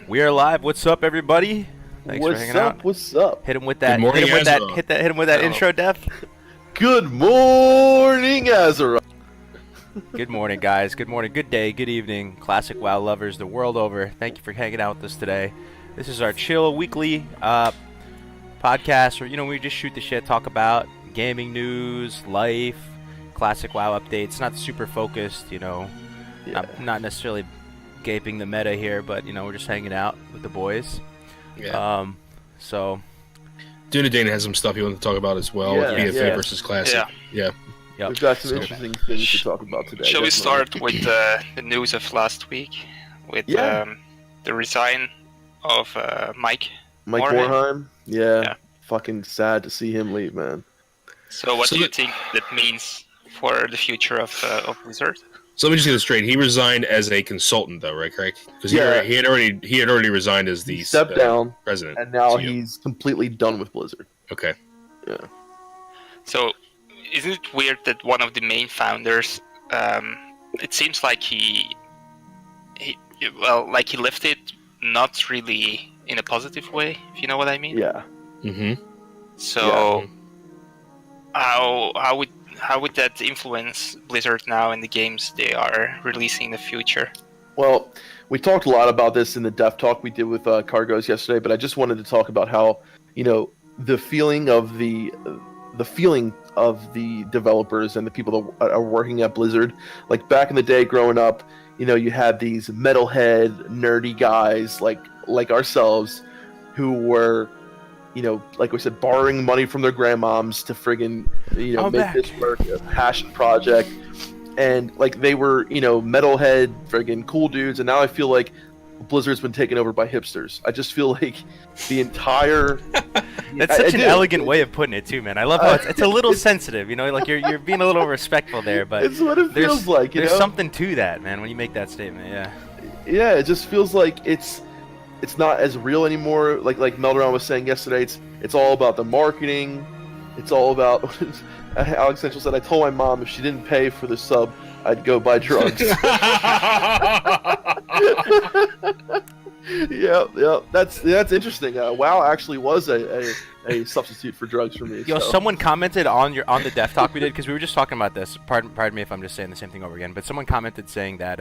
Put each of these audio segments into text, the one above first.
We are live. What's up, everybody? Thanks for hanging out. What's up? Hit him with that. Good morning, hit Azeroth. him with that intro, Def. Good morning, Azeroth. Good morning, guys. Good morning. Good day. Good evening. Classic WoW lovers the world over. Thank you for hanging out with us today. This is our chill weekly podcast where we just shoot the shit, talk about gaming news, life, classic WoW updates. Not super focused, not necessarily gaping the meta here, but we're just hanging out with the boys. Yeah. So Dunedain has some stuff he wants to talk about as well. BfA versus Classic. Yeah. Yep. We've got some interesting things to talk about today. Shall we start with the news of last week? With the resign of Mike Morhaime? Yeah. Fucking sad to see him leave, man. So what do you think that means for the future of Blizzard? So let me just get this straight. He resigned as a consultant, though, right? Correct? Because he had already resigned as the stepped down president, and now he's completely done with Blizzard. Okay. Yeah. So, isn't it weird that one of the main founders? It seems like he left it not really in a positive way, if you know what I mean. Yeah. Mm-hmm. So, how would that influence Blizzard now in the games they are releasing in the future? Well, we talked a lot about this in the Def Talk we did with Kargoz yesterday, but I just wanted to talk about how, the feeling of the developers and the people that are working at Blizzard. Like back in the day growing up, you had these metalhead, nerdy guys like ourselves who were, like we said, borrowing money from their grandmoms to friggin', make this work, a passion project. And, they were, metalhead, friggin' cool dudes. And now I feel like Blizzard's been taken over by hipsters. I just feel like the entire... That's such an elegant way of putting it, too, man. I love how it's a little sensitive, you're being a little respectful there, but... It's what it feels like, There's something to that, man, when you make that statement, yeah. Yeah, it just feels like it's not as real anymore. Like Melderon was saying yesterday, it's all about the marketing. It's all about. Alex Central said, "I told my mom if she didn't pay for the sub, I'd go buy drugs." Yeah, that's interesting. WoW actually was a substitute for drugs for me. Someone commented on the Def Talk we did, because we were just talking about this. Pardon me if I'm just saying the same thing over again, but someone commented saying that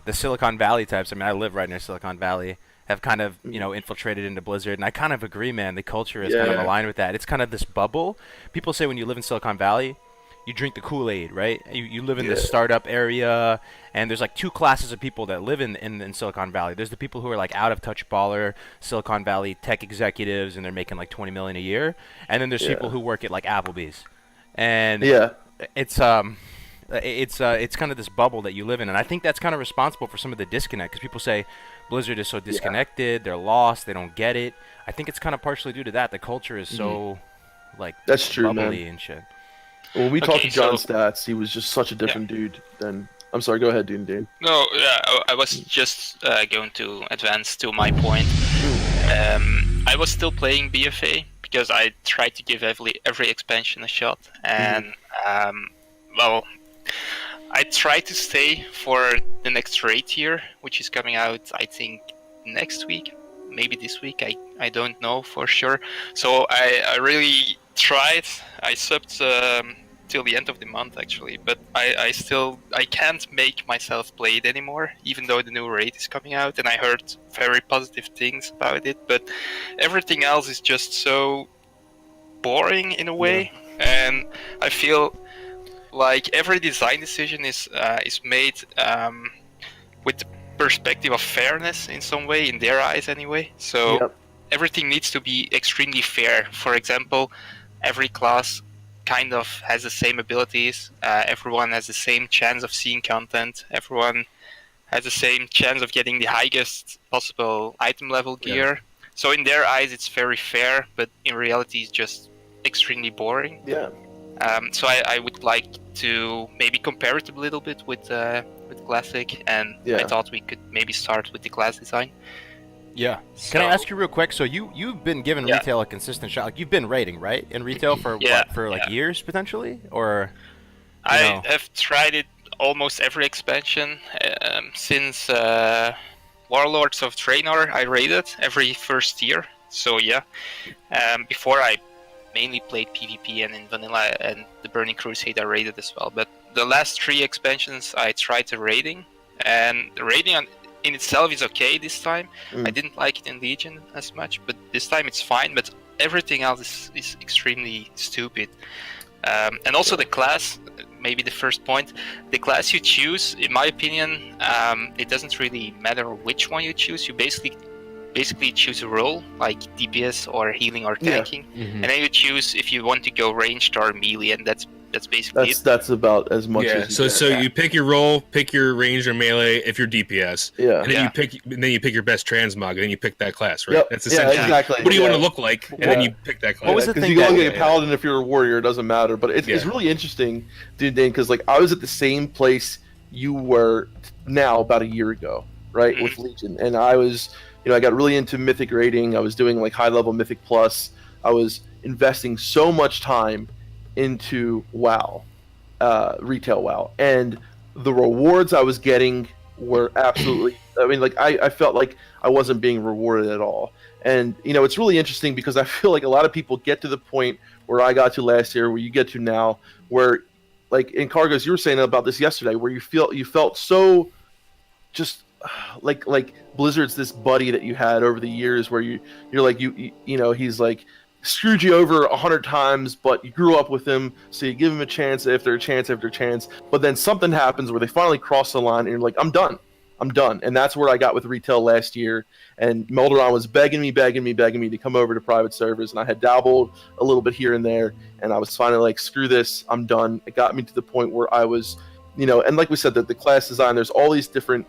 the Silicon Valley types. I mean, I live right near Silicon Valley. Have kind of infiltrated into Blizzard, and I kind of agree, man. The culture is kind of aligned with that. It's kind of this bubble. People say when you live in Silicon Valley, you drink the Kool-Aid, right? You live in this startup area, and there's two classes of people that live in Silicon Valley. There's the people who are out of touch baller Silicon Valley tech executives, and they're making $20 million a year, and then there's people who work at Applebee's, and it's kind of this bubble that you live in, and I think that's kind of responsible for some of the disconnect, because people say Blizzard is so disconnected, they're lost, they don't get it. I think it's kind of partially due to that. The culture is so that's true, bubbly man. And shit. When we talked to John Stats, he was just such a different dude than. I'm sorry, go ahead, Dunedain. No, I was just going to advance to my point. I was still playing BfA because I tried to give every expansion a shot, and I try to stay for the next raid tier, which is coming out, I think, next week, maybe this week. I don't know for sure. So I really tried. I subbed till the end of the month, actually, but I can't make myself play it anymore, even though the new raid is coming out, and I heard very positive things about it. But everything else is just so boring in a way, and I feel like every design decision is made with the perspective of fairness in some way, in their eyes anyway. So everything needs to be extremely fair. For example, every class kind of has the same abilities. Everyone has the same chance of seeing content. Everyone has the same chance of getting the highest possible item level gear. So in their eyes, it's very fair, but in reality, it's just extremely boring. Yeah. So I would like to maybe compare it a little bit with Classic, and I thought we could maybe start with the class design. Yeah. Can I ask you real quick? So you've been giving retail a consistent shot. You've been rating, right, in retail for years potentially, or? I have tried it almost every expansion since Warlords of Draenor I raided every first year. So yeah, before I mainly played PvP, and in Vanilla and the Burning Crusade I raided as well. But the last 3 expansions I tried the raiding, and the raiding in itself is okay this time. I didn't like it in Legion as much, but this time it's fine. But everything else is extremely stupid. And also the class, maybe the first point, the class you choose, in my opinion, it doesn't really matter which one you choose. You basically choose a role, like DPS or healing or tanking, and then you choose if you want to go ranged or melee, and that's basically it. That's about as much as you pick your role, pick your range or melee if you're DPS, and then you pick your best transmog, and then you pick that class, right? Yep. That's essentially exactly. What do you want to look like, and then you pick that class. What was the Because thing you can that- get a paladin if you're a warrior, it doesn't matter. But it's really interesting, Dunedain, because like I was at the same place you were now about a year ago, right, with Legion, and I was, I got really into Mythic raiding. I was doing like high level Mythic Plus. I was investing so much time into WoW, retail WoW, and the rewards I was getting were absolutely. I mean, like I felt like I wasn't being rewarded at all. And it's really interesting because I feel like a lot of people get to the point where I got to last year, where you get to now, where like in Kargoz, you were saying about this yesterday, where you felt so just like Blizzard's this buddy that you had over the years, where you're like he's like screwed you over 100 times, but you grew up with him, so you give him a chance after chance after chance. But then something happens where they finally cross the line, and you're like, I'm done. And that's where I got with retail last year. And Melderon was begging me to come over to private servers, and I had dabbled a little bit here and there, and I was finally like, screw this, I'm done. It got me to the point where I was, and like we said, that the class design, there's all these different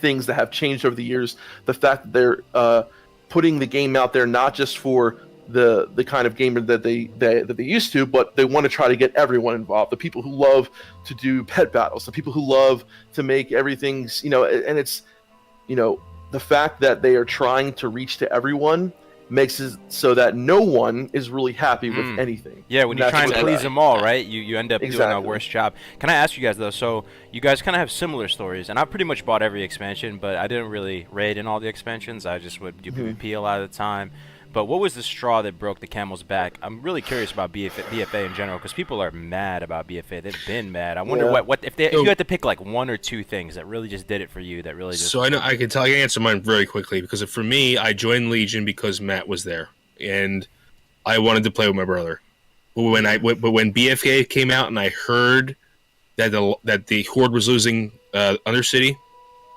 things that have changed over the years. The fact that they're putting the game out there not just for the kind of gamer that they used to, but they want to try to get everyone involved. The people who love to do pet battles, the people who love to make everything, and it's, the fact that they are trying to reach to everyone makes it so that no one is really happy with anything. Yeah, when you're trying to please them all, right? You end up doing a worse job. Can I ask you guys, though, so you guys kind of have similar stories, and I pretty much bought every expansion, but I didn't really raid in all the expansions. I just would do PvP a lot of the time. But what was the straw that broke the camel's back? I'm really curious about BfA in general, because people are mad about BfA. They've been mad. I wonder what if you had to pick like 1 or 2 things that really just did it for you. That really just. So I know I can answer mine very quickly, because for me, I joined Legion because Matt was there, and I wanted to play with my brother. But when BfA came out and I heard that the Horde was losing Undercity,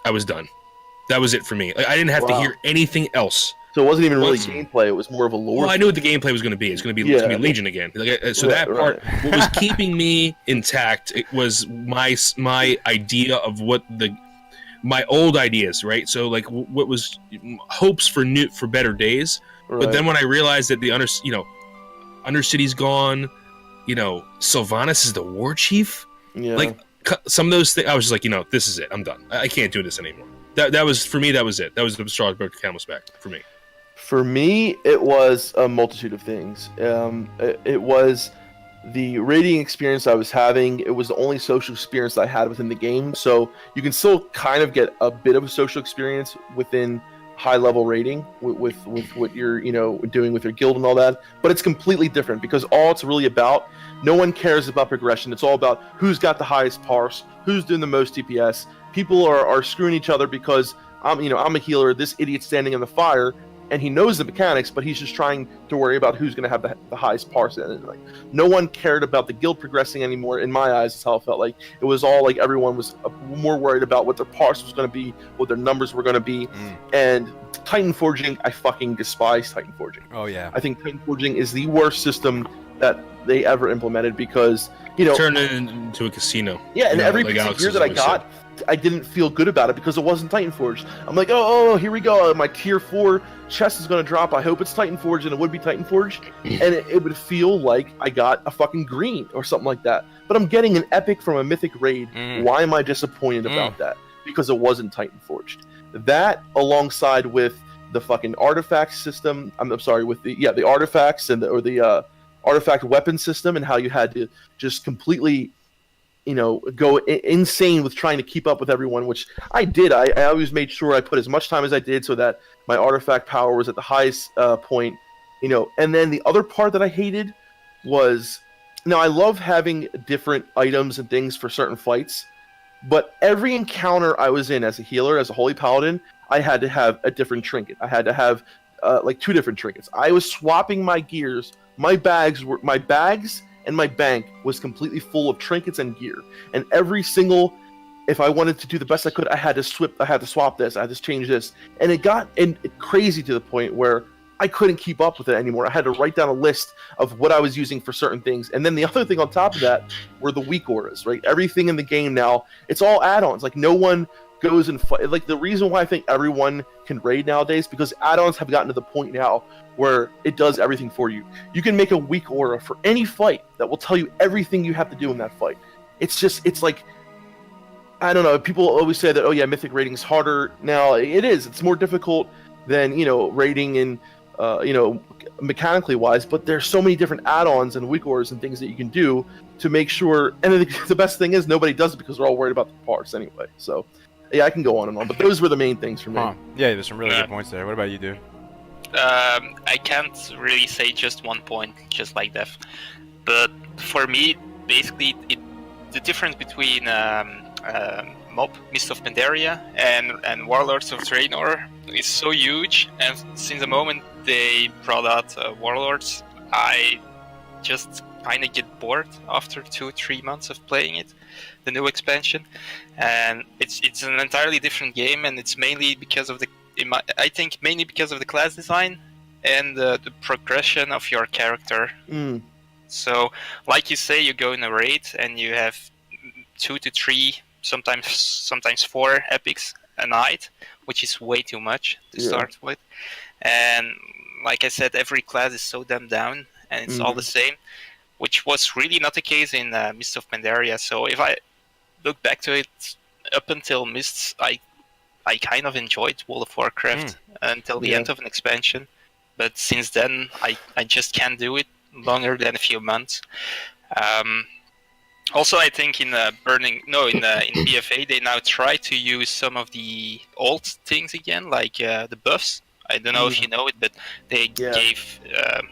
I was done. That was it for me. I didn't have to hear anything else. So it wasn't even really gameplay; it was more of a lore. Well, I knew what the gameplay was going to be. It's going to be Legion again. That part, what was keeping me intact, it was my idea of what my old ideas, right? So like what was hopes for better days. Right. But then when I realized that the Undercity's gone, Sylvanas is the war chief. Yeah. Like some of those things, I was just like, this is it. I'm done. I can't do this anymore. That was for me. That was it. That was the straw that broke the camel's back for me. For me, it was a multitude of things. It was the raiding experience I was having. It was the only social experience I had within the game. So you can still kind of get a bit of a social experience within high-level raiding with what you're doing with your guild and all that. But it's completely different because all it's really about, no one cares about progression. It's all about who's got the highest parse, who's doing the most DPS. People are screwing each other because I'm a healer. This idiot's standing in the fire. And he knows the mechanics, but he's just trying to worry about who's going to have the highest parse. And like, no one cared about the guild progressing anymore. In my eyes, that's how it felt like. It was all like everyone was more worried about what their parse was going to be, what their numbers were going to be. And Titan Forging, I fucking despise Titan Forging. Oh yeah, I think Titan Forging is the worst system that they ever implemented because turned it into a casino. Yeah, and every piece of gear that I got, I didn't feel good about it because it wasn't Titan Forged. I'm like, oh, here we go. My tier 4 chest is going to drop. I hope it's Titan Forged, and it would be Titan Forged. And it would feel like I got a fucking green or something like that. But I'm getting an epic from a mythic raid. Why am I disappointed about that? Because it wasn't Titan Forged. That, alongside with the fucking artifact system, I'm sorry, with the artifacts and the artifact weapon system, and how you had to just completely go insane with trying to keep up with everyone, which I did. I always made sure I put as much time as I did so that my artifact power was at the highest point, And then the other part that I hated was, now I love having different items and things for certain fights, but every encounter I was in as a healer, as a holy paladin, I had to have a different trinket. I had to have like 2 different trinkets. I was swapping my gears. My bags and my bank was completely full of trinkets and gear. And every single, if I wanted to do the best I could, I had to swap this, I had to change this. And it got crazy to the point where I couldn't keep up with it anymore. I had to write down a list of what I was using for certain things. And then the other thing on top of that were the weak auras, right? Everything in the game now, it's all add-ons. Like, no one goes and fight. Like, the reason why I think everyone can raid nowadays, because add-ons have gotten to the point now where it does everything for you. You can make a weak aura for any fight that will tell you everything you have to do in that fight. It's like, I don't know, people always say that, oh yeah, mythic raiding is harder now. It is. It's more difficult than, raiding in, mechanically wise, but there's so many different add-ons and weak auras and things that you can do to make sure, and the best thing is nobody does it because they're all worried about the parts anyway. So, yeah, I can go on and on, but those were the main things for me. Yeah, there's some really good points there. What about you, dude? I can't really say just one point, just like Def. But for me, basically, the difference between MOP, Mist of Pandaria, and Warlords of Draenor is so huge. And since the moment they brought out Warlords, I just kind of get bored after 2-3 months of playing it, the new expansion. And it's an entirely different game, and it's mainly because of I think mainly because of the class design and the progression of your character. So, like you say, you go in a raid and you have 2 to 3, sometimes 4 epics a night, which is way too much to start with. And like I said, every class is so dumbed down, and it's all the same, which was really not the case in Mist of Pandaria. So if I look back to it, up until Mists, I kind of enjoyed World of Warcraft until the end of an expansion. But since then, I just can't do it longer than a few months. Also, I think in BfA, they now try to use some of the old things again, like the buffs. I don't know if you know it, but they gave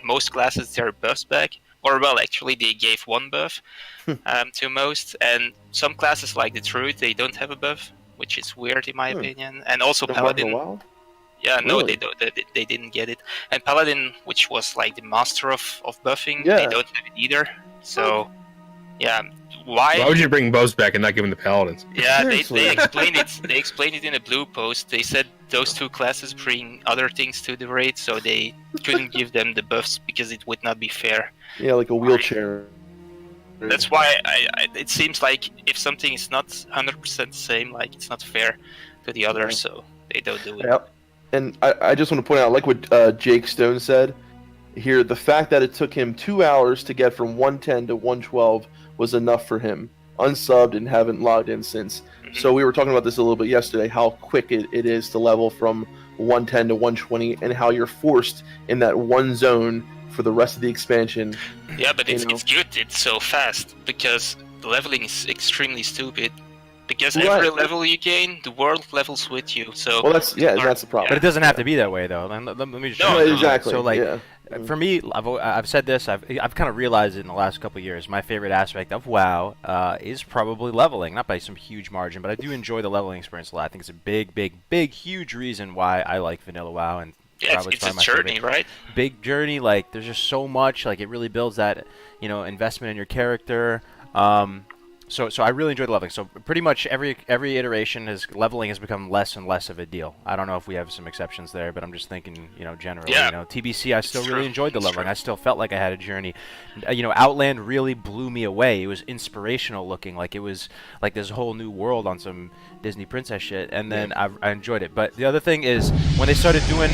most classes their buffs back. Or, well, actually, they gave 1 buff to most. And some classes, like the Druid, they don't have a buff, which is weird in my opinion. And also Paladin. Yeah, no, really? They didn't get it. And Paladin, which was like the master of buffing, they don't have it either. So, yeah. Why would you bring buffs back and not give them to Paladins? Yeah, they explained it. They explained it in a blue post. They said those 2 classes bring other things to the raid, so they couldn't give them the buffs because it would not be fair. Yeah, like a wheelchair. That's why it seems like if something is not 100% the same, like it's not fair to the others, so they don't do it. Yep. And I just want to point out, like what Jake Stone said here, the fact that it took him 2 hours to get from 110 to 112 was enough for him, unsubbed and haven't logged in since. So we were talking about this a little bit yesterday, how quick it is to level from 110 to 120 and how you're forced in that one zone for the rest of the expansion. Yeah, but it's good it's so fast, because the leveling is extremely stupid. Because every level you gain, the world levels with you. So that's the problem. But it doesn't have to be that way, though. Let me just exactly. So, for me, I've said this. I've kind of realized it in the last couple of years. My favorite aspect of WoW is probably leveling, not by some huge margin, but I do enjoy the leveling experience a lot. I think it's a big, huge reason why I like vanilla WoW, and it's a journey, right? Big journey. Like, there's just so much. Like, it really builds that investment in your character. So I really enjoyed leveling. So pretty much every iteration leveling has become less and less of a deal. I don't know if we have some exceptions there, but I'm just thinking, generally. Yeah. TBC, I still really enjoyed the leveling. I still felt like I had a journey. Outland really blew me away. It was inspirational looking, like it was like this whole new world on some Disney princess shit. And then I enjoyed it. But the other thing is when they started doing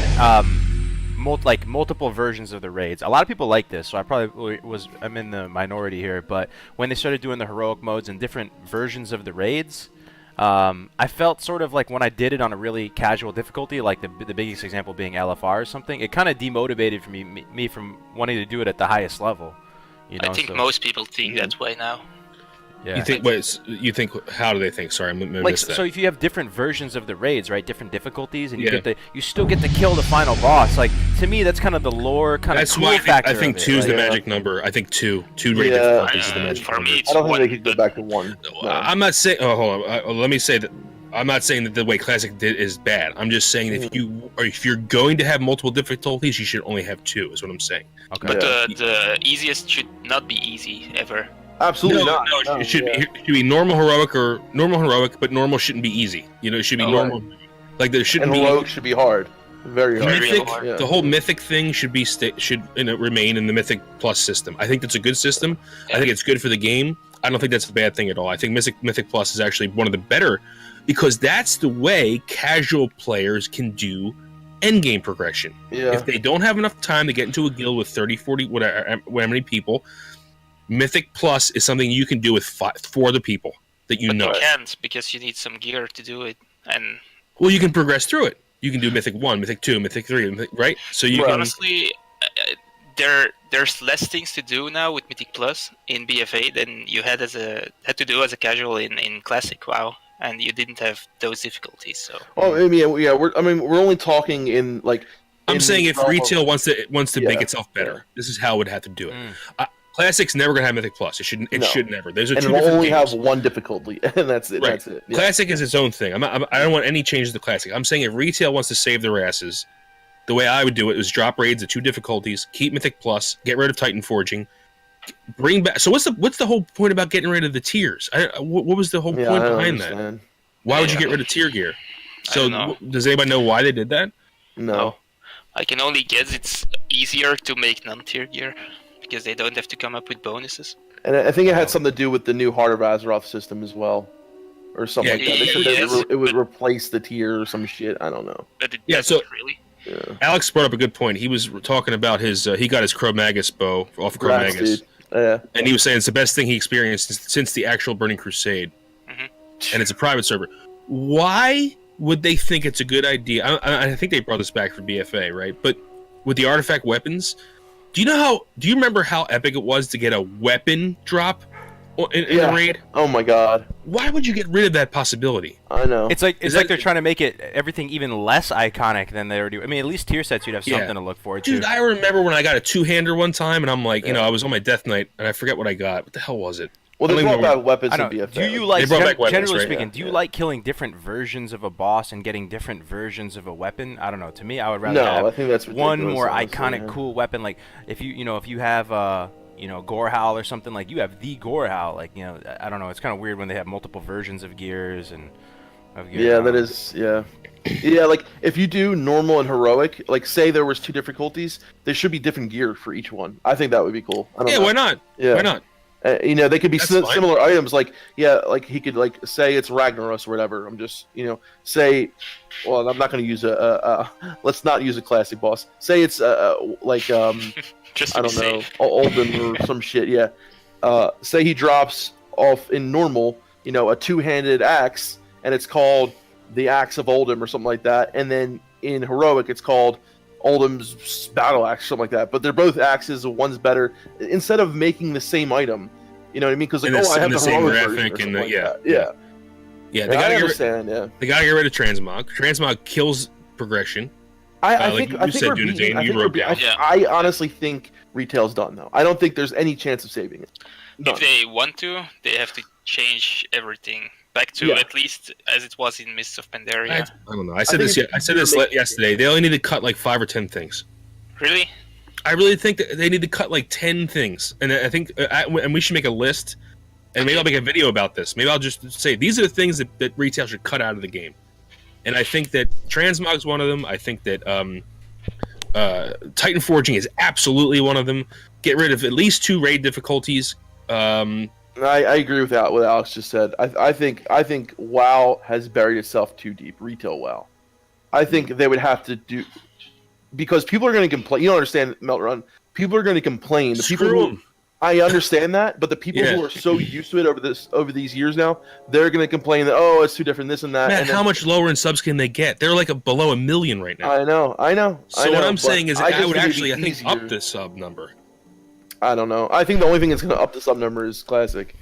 multiple versions of the raids. A lot of people like this, so I'm in the minority here, but when they started doing the heroic modes and different versions of the raids, I felt sort of like when I did it on a really casual difficulty, like the biggest example being LFR or something, it kind of demotivated me from wanting to do it at the highest level. I think most people think that way now. Yeah. You think? Wait, you think? How do they think? Sorry, I missed that. So if you have different versions of the raids, right, different difficulties, and you still get to kill the final boss. Like, to me, that's kind of the lore kind of cool factor. I think two is the magic number. I think two raid difficulties is the magic for number. me, it's I don't think one, they could go back to one. No. I'm not saying. Oh, hold on. Let me say that. I'm not saying that the way Classic did is bad. I'm just saying that if you're going to have multiple difficulties, you should only have two. Is what I'm saying. Okay. But the easiest should not be easy ever. Absolutely No, not. it should be normal heroic, but normal shouldn't be easy. You know, it should be normal. Right. Like there shouldn't and be. heroic should be hard, very hard. Mythic, Yeah. the whole mythic thing should remain in the Mythic Plus system. I think that's a good system. Yeah. I think it's good for the game. I don't think that's a bad thing at all. I think Mythic Plus is actually one of the better, because that's the way casual players can do endgame progression. Yeah. If they don't have enough time to get into a guild with 30, 40, whatever many people, Mythic Plus is something you can do with 4 other people that you know. You can't, because you need some gear to do it. And well, you can progress through it. You can do Mythic 1, Mythic 2, Mythic 3, right? So you can... Honestly, there's less things to do now with Mythic Plus in BfA than you had to do as a casual in Classic WoW, and you didn't have those difficulties. So. Well, I mean, yeah, we're only talking in like. I'm saying if retail wants to make itself better, this is how it would have to do it. Classic's never gonna have Mythic Plus. It should never. There's and two we'll only games. have one difficulty, and that's it. Right. That's it. Yeah. Classic is its own thing. I don't want any changes to Classic. I'm saying if retail wants to save their asses, the way I would do it is drop raids at 2 difficulties, keep Mythic Plus, get rid of Titan Forging, bring back. So what's the whole point about getting rid of the tiers? What was the whole point behind that? Why would you get rid of tier gear? So does anybody know why they did that? No. I can only guess it's easier to make non-tier gear, because they don't have to come up with bonuses. And I think it had something to do with the new Heart of Azeroth system as well, or something like that. They said it would replace the tier or some shit. I don't know. But it doesn't really. Yeah. Alex brought up a good point. He was talking about his he got his Cro-Magus bow off of Cro-Magus. And he was saying it's the best thing he experienced since the actual Burning Crusade. Mm-hmm. And it's a private server. Why would they think it's a good idea? I think they brought this back for BfA, right? But with the artifact weapons, do you remember how epic it was to get a weapon drop in the raid? Oh my god. Why would you get rid of that possibility? I know. It's like they're trying to make it everything even less iconic than they already do. I mean, at least tier sets you'd have something to look forward to. Dude, I remember when I got a 2-hander one time, and I'm like, I was on my death knight, and I forget what I got. What the hell was it? Well, they brought back weapons in BFA. Do you like, weapons, generally right? speaking, do you like killing different versions of a boss and getting different versions of a weapon? I don't know. To me, I would rather have I think that's one more iconic, cool weapon. Like if you have Gorehowl or something, like you have the Gorehowl. Like I don't know. It's kind of weird when they have multiple versions of gears and. Yeah, that is. Yeah. Yeah, like if you do normal and heroic, like say there was 2 difficulties, there should be different gear for each one. I think that would be cool. I don't know. Why not? Yeah. Why not? They could be similar items. Like like he could like say it's Ragnaros or whatever. I'm just say, well, I'm not going to use let's not use a classic boss. Say it's just I don't know, Oldhim or some shit. Yeah. Say he drops off in normal, a 2-handed axe, and it's called the Axe of Oldhim or something like that, and then in heroic it's called Oldhim's battle axe, something like that. But they're both axes. One's better. Instead of making the same item, you know what I mean? Because like, I have the same heroic graphic version and yeah. They gotta They gotta get rid of transmog. Transmog kills progression. I think we're beating. I honestly think retail's done though. I don't think there's any chance of saving it. None. If they want to, they have to change everything back to at least as it was in Mists of Pandaria. I don't know. I said this yesterday. They only need to cut like 5 or 10 things. Really? I really think that they need to cut like 10 things, and I think and we should make a list, and maybe I'll make a video about this. Maybe I'll just say these are the things that retail should cut out of the game, and I think that transmog's one of them. I think that Titan Forging is absolutely one of them. Get rid of at least 2 raid difficulties. I agree with that. What Alex just said. I think WoW has buried itself too deep. Retail WoW. I think they would have to do, because people are going to complain. You don't understand, Melderon. People are going to complain. The people who, I understand that, but the people who are so used to it over these years now, they're going to complain that it's too different, this and that. Man, how much lower in subs can they get? They're like below 1 million right now. I know. So what I'm saying is, I would actually, up this sub number. I don't know. I think the only thing that's going to up the sub number is Classic.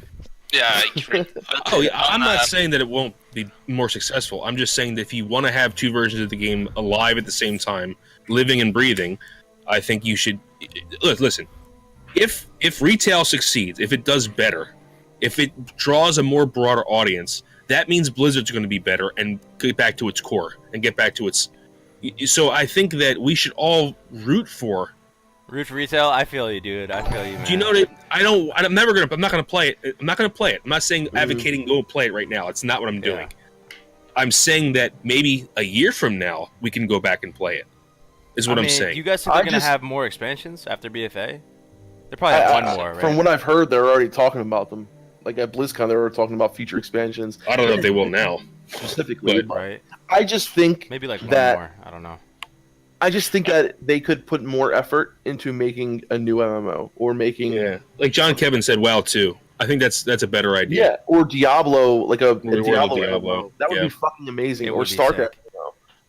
Yeah, I agree. Oh yeah, I'm not saying that it won't be more successful. I'm just saying that if you want to have two versions of the game alive at the same time, living and breathing, I think you should listen. If retail succeeds, if it does better, if it draws a more broader audience, that means Blizzard's going to be better and get back to its core and get back to its. So I think that we should all root for retail. I feel you, dude. I feel you, man. Do you know that I'm not gonna play it. I'm not gonna play it. I'm not saying advocating go play it right now. It's not what I'm doing. I'm saying that maybe a year from now we can go back and play it. Is what I'm saying. Do you guys think they're gonna have more expansions after BfA? They're probably have one more, right? From what I've heard, they're already talking about them. Like at BlizzCon, they were talking about future expansions. I don't know if they will now. Specifically, but, right? I just think maybe like one more. I don't know. I just think that they could put more effort into making a new MMO or making like John Kevin said, WoW 2. I think that's a better idea. Yeah, or Diablo, like a Diablo. MMO. That would be fucking amazing. It or would be StarCraft. sick.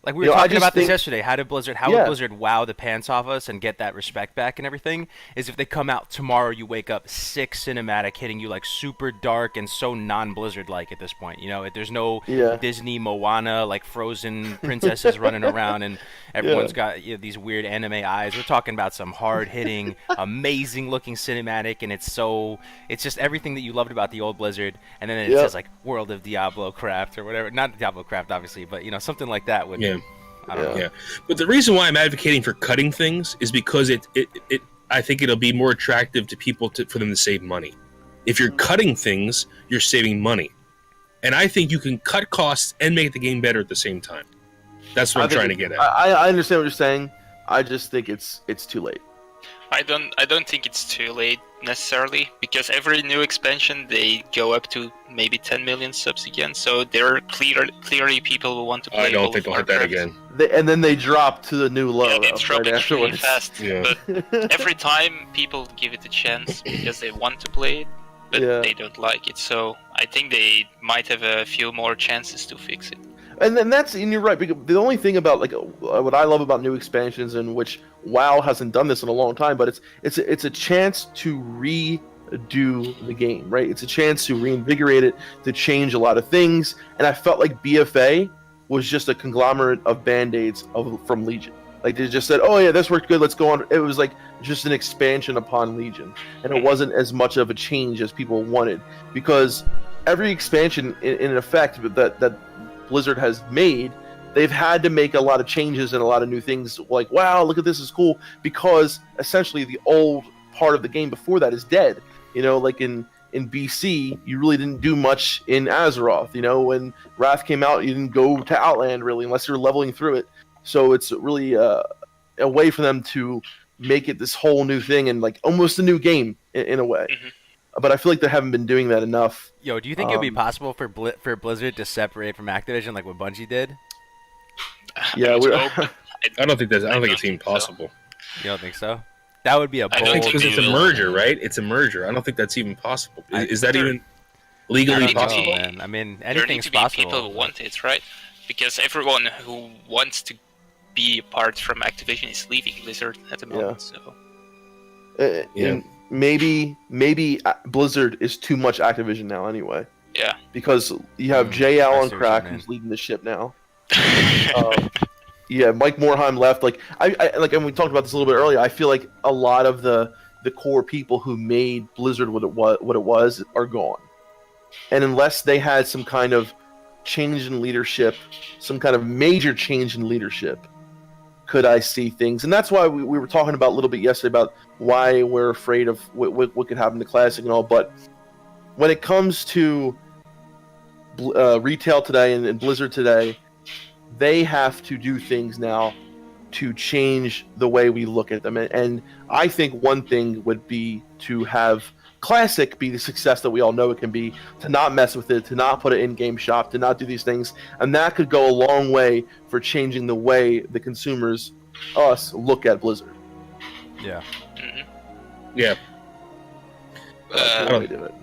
Like we were talking about this yesterday. How would Blizzard wow the pants off us and get that respect back and everything? Is if they come out tomorrow, you wake up sick cinematic hitting you like super dark and so non-Blizzard like at this point. You know, there's no Disney Moana like frozen princesses running around and everyone's got these weird anime eyes. We're talking about some hard hitting, amazing looking cinematic, and it's just everything that you loved about the old Blizzard. And then it says like World of Diablo Craft or whatever. Not Diablo Craft, obviously, but something like that would. I don't know. But the reason why I'm advocating for cutting things is because I think it'll be more attractive to people for them to save money. If you're cutting things, you're saving money, and I think you can cut costs and make the game better at the same time. That's what I'm trying to get at. I understand what you're saying. I just think it's too late. I don't think it's too late necessarily, because every new expansion they go up to maybe 10 million subs again. So there are clearly people who want to play. I don't think they'll hit that again. And then they drop to the new low. Yeah, they drop it really fast. Yeah. But every time people give it a chance because they want to play it, but they don't like it. So I think they might have a few more chances to fix it. And you're right, because the only thing about like what I love about new expansions, in which WoW hasn't done this in a long time, but it's a chance to redo the game, right? It's a chance to reinvigorate it, to change a lot of things. And I felt like BfA was just a conglomerate of band-aids from Legion. Like they just said, "Oh yeah, this worked good. Let's go on." It was like just an expansion upon Legion, and it wasn't as much of a change as people wanted, because every expansion, in effect, that Blizzard has made, they've had to make a lot of changes and a lot of new things. Like, wow, look at this, is cool, because essentially the old part of the game before that is dead. Like in BC, you really didn't do much in Azeroth. When Wrath came out, you didn't go to Outland really, unless you're leveling through it. So it's really a way for them to make it this whole new thing and like almost a new game in a way. Mm-hmm. But I feel like they haven't been doing that enough. Yo, do you think it would be possible for Blizzard to separate from Activision like what Bungie did? Yeah, I don't think it's even possible. You don't think so? That would be a bold. Because it's a merger, right? It's a merger. I don't think that's even possible. Is that even legally possible? Man. I mean, anything's possible. There need to be people who want it, right? Because everyone who wants to be apart from Activision is leaving Blizzard at the moment. Yeah. So. Maybe Blizzard is too much Activision now anyway. Yeah. Because you have J. Allen Crack, who's leading the ship now. Mike Morheim left. Like and we talked about this a little bit earlier. I feel like a lot of the core people who made Blizzard what it was are gone. And unless they had some kind of change in leadership, some kind of major change in leadership, could I see things. And that's why we were talking about a little bit yesterday about why we're afraid of what could happen to Classic and all. But when it comes to retail today and Blizzard today, they have to do things now to change the way we look at them. And I think one thing would be to have Classic be the success that we all know it can be, to not mess with it, to not put it in-game shop, to not do these things. And that could go a long way for changing the way the consumers, us, look at Blizzard. Yeah. Mm-hmm. Yeah. I don't do it.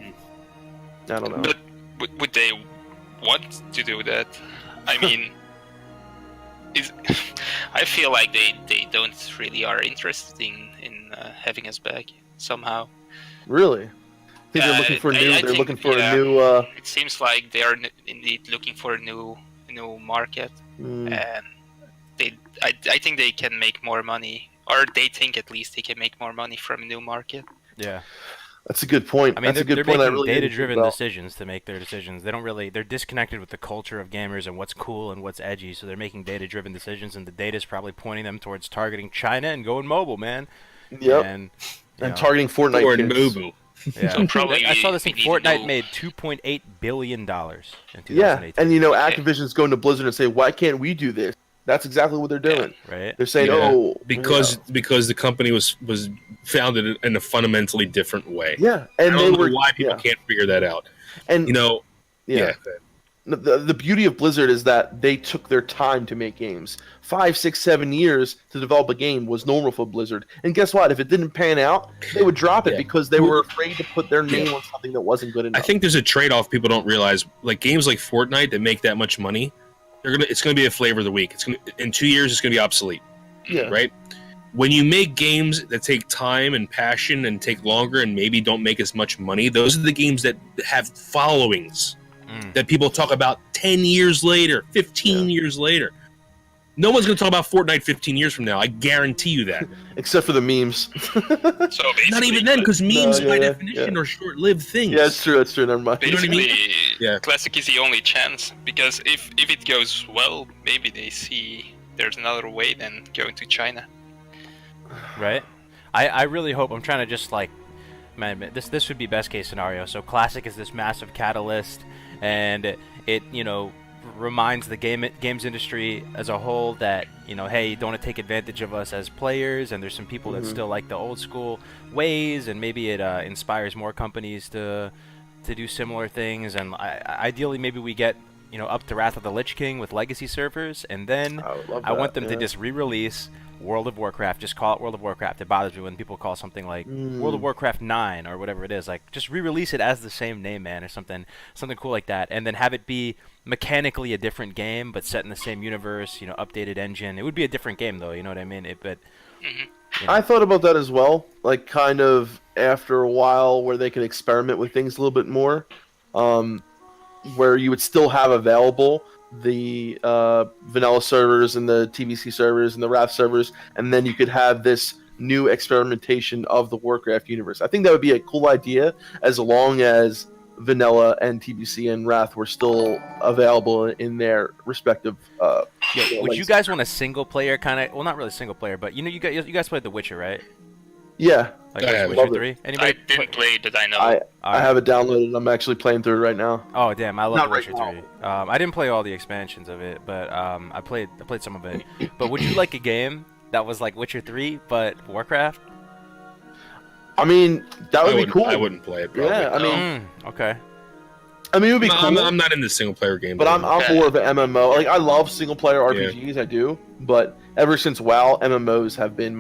I don't know. But would they want to do that? I mean, I feel like they don't really are interested in having us back somehow. Really? think they're looking for new. They're looking for a new. It seems like they are indeed looking for a new market, and I think they can make more money, or they think at least they can make more money from a new market. Yeah. That's a good point. I mean, That's they're a good point. making really data-driven decisions to make their decisions. They don't really. They're disconnected with the culture of gamers and what's cool and what's edgy. So they're making data-driven decisions, and the data is probably pointing them towards targeting China and going mobile, man. Yep. And targeting Fortnite or kids. mobile. Yeah. Probably I saw this thing. we need to Fortnite know- made $2.8 billion in 2018. Yeah, and Activision's going to Blizzard and say, "Why can't we do this?" That's exactly what they're doing. Right. They're saying, Yeah, "Oh, because the company was founded in a fundamentally different way. yeah," I and don't they know were why people can't figure that out. and Yeah. The beauty of Blizzard is that they took their time to make games. 5, 6, 7 years to develop a game was normal for Blizzard. And guess what? If it didn't pan out, they would drop it Yeah. because they were afraid to put their name on something that wasn't good enough. I think there's a trade-off people don't realize. Like games like Fortnite that make that much money, it's gonna be a flavor of the week. In 2 years it's gonna be obsolete. Yeah. Right? When you make games that take time and passion and take longer and maybe don't make as much money, those are the games that have followings that people talk about 10 years later, 15 years later. No one's going to talk about Fortnite 15 years from now. I guarantee you that. Except for the memes. So basically, Not even then, because memes by yeah, definition are short-lived things. Yeah, it's true. It's true. Never mind. know what I basically, mean? Yeah. Classic is the only chance, because if it goes well, maybe they see there's another way than going to China. Right. I really hope. I'm trying to just like, man, this would be best case scenario. So Classic is this massive catalyst, and it reminds the games industry as a whole that hey, you don't want to take advantage of us as players, and there's some people that still like the old school ways, and maybe it inspires more companies to do similar things, and ideally maybe we get up to Wrath of the Lich King with legacy servers, and then I want them to just re-release World of Warcraft. Just call it World of Warcraft. It bothers me when people call something like World of Warcraft 9 or whatever it is. Like, just re-release it as the same name, man, or something cool like that, and then have it be mechanically a different game but set in the same universe, updated engine. It would be a different game though, you know what I mean? I thought about that as well, like kind of after a while where they could experiment with things a little bit more, where you would still have available the vanilla servers and the TBC servers and the Wrath servers, and then you could have this new experimentation of the Warcraft universe. I think that would be a cool idea as long as vanilla and TBC and Wrath were still available in their respective Would you guys want a single player kind of, well, not really single player, but you guys played The Witcher, right? Yeah. Like I Witcher love 3? it. Anybody I didn't play it that I know. I have it downloaded. I'm actually playing through it right now. Oh damn, I love Not The Witcher right 3. I didn't play all the expansions of it, but I played some of it. But would you like a game that was like Witcher 3 but Warcraft? I mean, that would be cool. I wouldn't play it. Probably. Yeah, I mean, Okay. it would be cool. I'm not into single player games. But I'm more of an MMO. Like, I love single player RPGs, I do. But ever since WoW, MMOs have been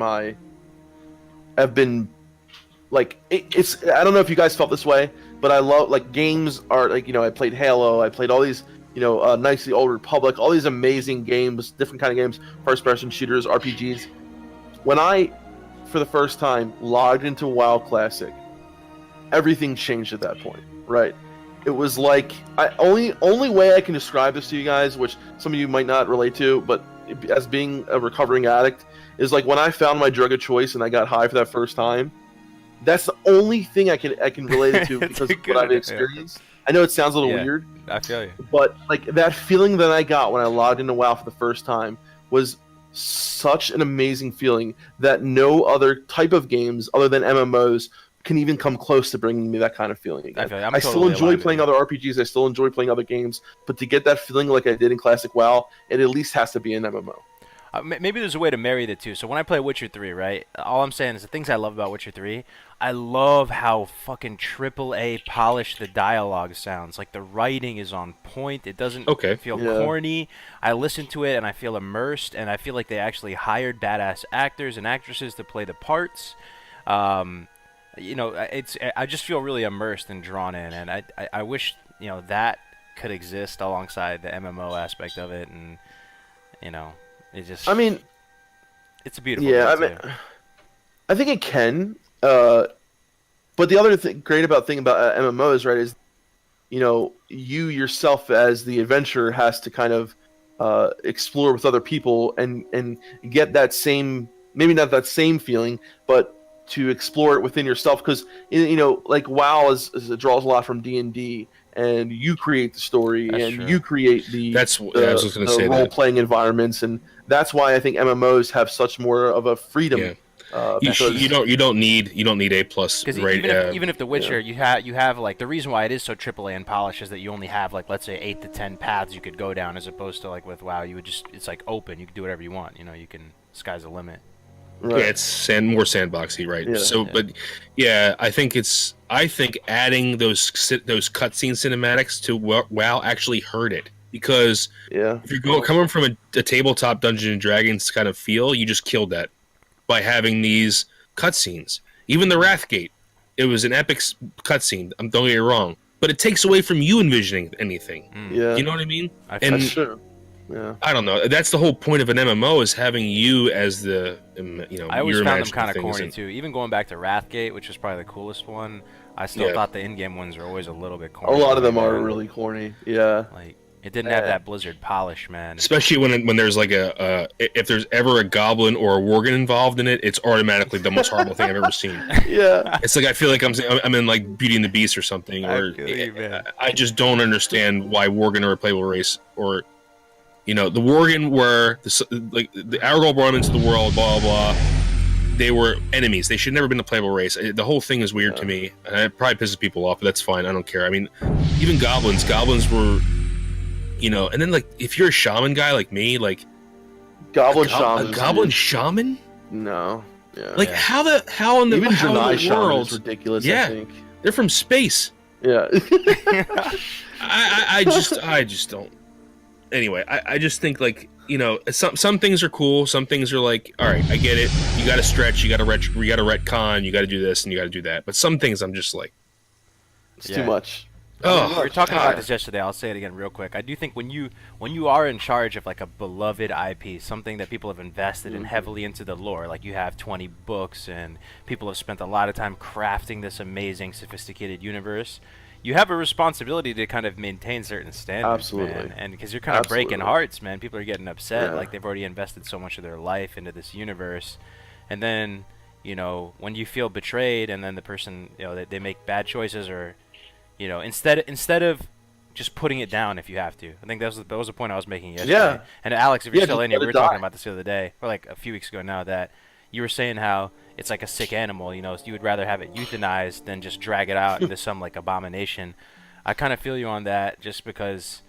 it's. I don't know if you guys felt this way, but I love, like, games are like, I played Halo, I played all these, Knights of the Old Republic, all these amazing games, different kind of games, first person shooters, RPGs. When I, for the first time, logged into WoW Classic, everything changed at that point, right? It was like, only way I can describe this to you guys, which some of you might not relate to, but as being a recovering addict, is like when I found my drug of choice and I got high for that first time. That's the only thing I can relate it to because of what I've experienced. I know it sounds a little weird. I feel you. But like that feeling that I got when I logged into WoW for the first time was such an amazing feeling that no other type of games other than MMOs can even come close to bringing me that kind of feeling again. I feel you. I still enjoy playing other RPGs. I still enjoy playing other games. But to get that feeling like I did in Classic WoW, it at least has to be an MMO. Maybe there's a way to marry the two. So when I play Witcher 3, right, all I'm saying is the things I love about Witcher 3, I love how fucking AAA polished the dialogue sounds. Like, the writing is on point. It doesn't feel corny. I listen to it and I feel immersed, and I feel like they actually hired badass actors and actresses to play the parts. I just feel really immersed and drawn in, and I wish that could exist alongside the MMO aspect of it, and it just. I mean, it's a beautiful. Yeah, game too. I think it can. But the other great thing about MMOs, right, is you yourself as the adventurer has to kind of explore with other people and get that same, maybe not that same feeling, but to explore it within yourself, because like WoW it draws a lot from D&D, and you create the story. That's and true. You create the I was just gonna say role-playing environments, and that's why I think MMOs have such more of a freedom. Yeah. You don't need A+, right? Even if The Witcher, you have like, the reason why it is so AAA and polished is that you only have, like, let's say 8 to 10 paths you could go down, as opposed to, like, with WoW, it's like open, you can do whatever you want, you can, sky's the limit. Right. Yeah, it's more sandboxy, right? Yeah. So, but yeah, I think adding those cutscene cinematics to WoW actually hurt it, because if you're coming from a tabletop Dungeons and Dragons kind of feel, you just killed that by having these cutscenes. Even the Wrathgate, it was an epic cutscene. Don't get me wrong, but it takes away from you envisioning anything. Yeah, you know what I mean? That's true. Yeah. I don't know. That's the whole point of an MMO, is having you as the I always found them kind of corny too. Even going back to Wrathgate, which was probably the coolest one, I still thought the in-game ones were always a little bit corny. A lot of them are really corny. Yeah. Like, it didn't have that Blizzard polish, man. Especially when there's like if there's ever a goblin or a worgen involved in it, it's automatically the most horrible thing I've ever seen. Yeah. It's like, I feel like I'm in like Beauty and the Beast or something. I just don't understand why worgen are a playable race, or the worgen were the Aragorn brought them into the world, blah blah blah. They were enemies. They should never been a playable race. The whole thing is weird to me, and it probably pisses people off, but that's fine. I don't care. I mean, even goblins were. And then, like, if you're a shaman guy like me, like, goblin shaman? No, yeah. Like, how in the world? Is ridiculous. Yeah, I think. They're from space. Yeah. I just don't. Anyway, I just think, like, some things are cool. Some things are like, all right, I get it. You got to stretch. You got to retcon. You got to do this and you got to do that. But some things I'm just like, it's too much. Oh, we were talking about this yesterday. I'll say it again real quick. I do think when you are in charge of, like, a beloved IP, something that people have invested in heavily into the lore, like you have 20 books and people have spent a lot of time crafting this amazing, sophisticated universe, you have a responsibility to kind of maintain certain standards. Absolutely. Man. And because you're kind of breaking hearts, man. People are getting upset. Like, they've already invested so much of their life into this universe. And then, when you feel betrayed, and then the person, they make bad choices, or instead of just putting it down if you have to. I think that was the point I was making yesterday. Yeah. And Alex, if you're still in here, we were talking about this the other day, or like a few weeks ago now, that you were saying how it's like a sick animal, so you would rather have it euthanized than just drag it out into some, like, abomination. I kind of feel you on that, just because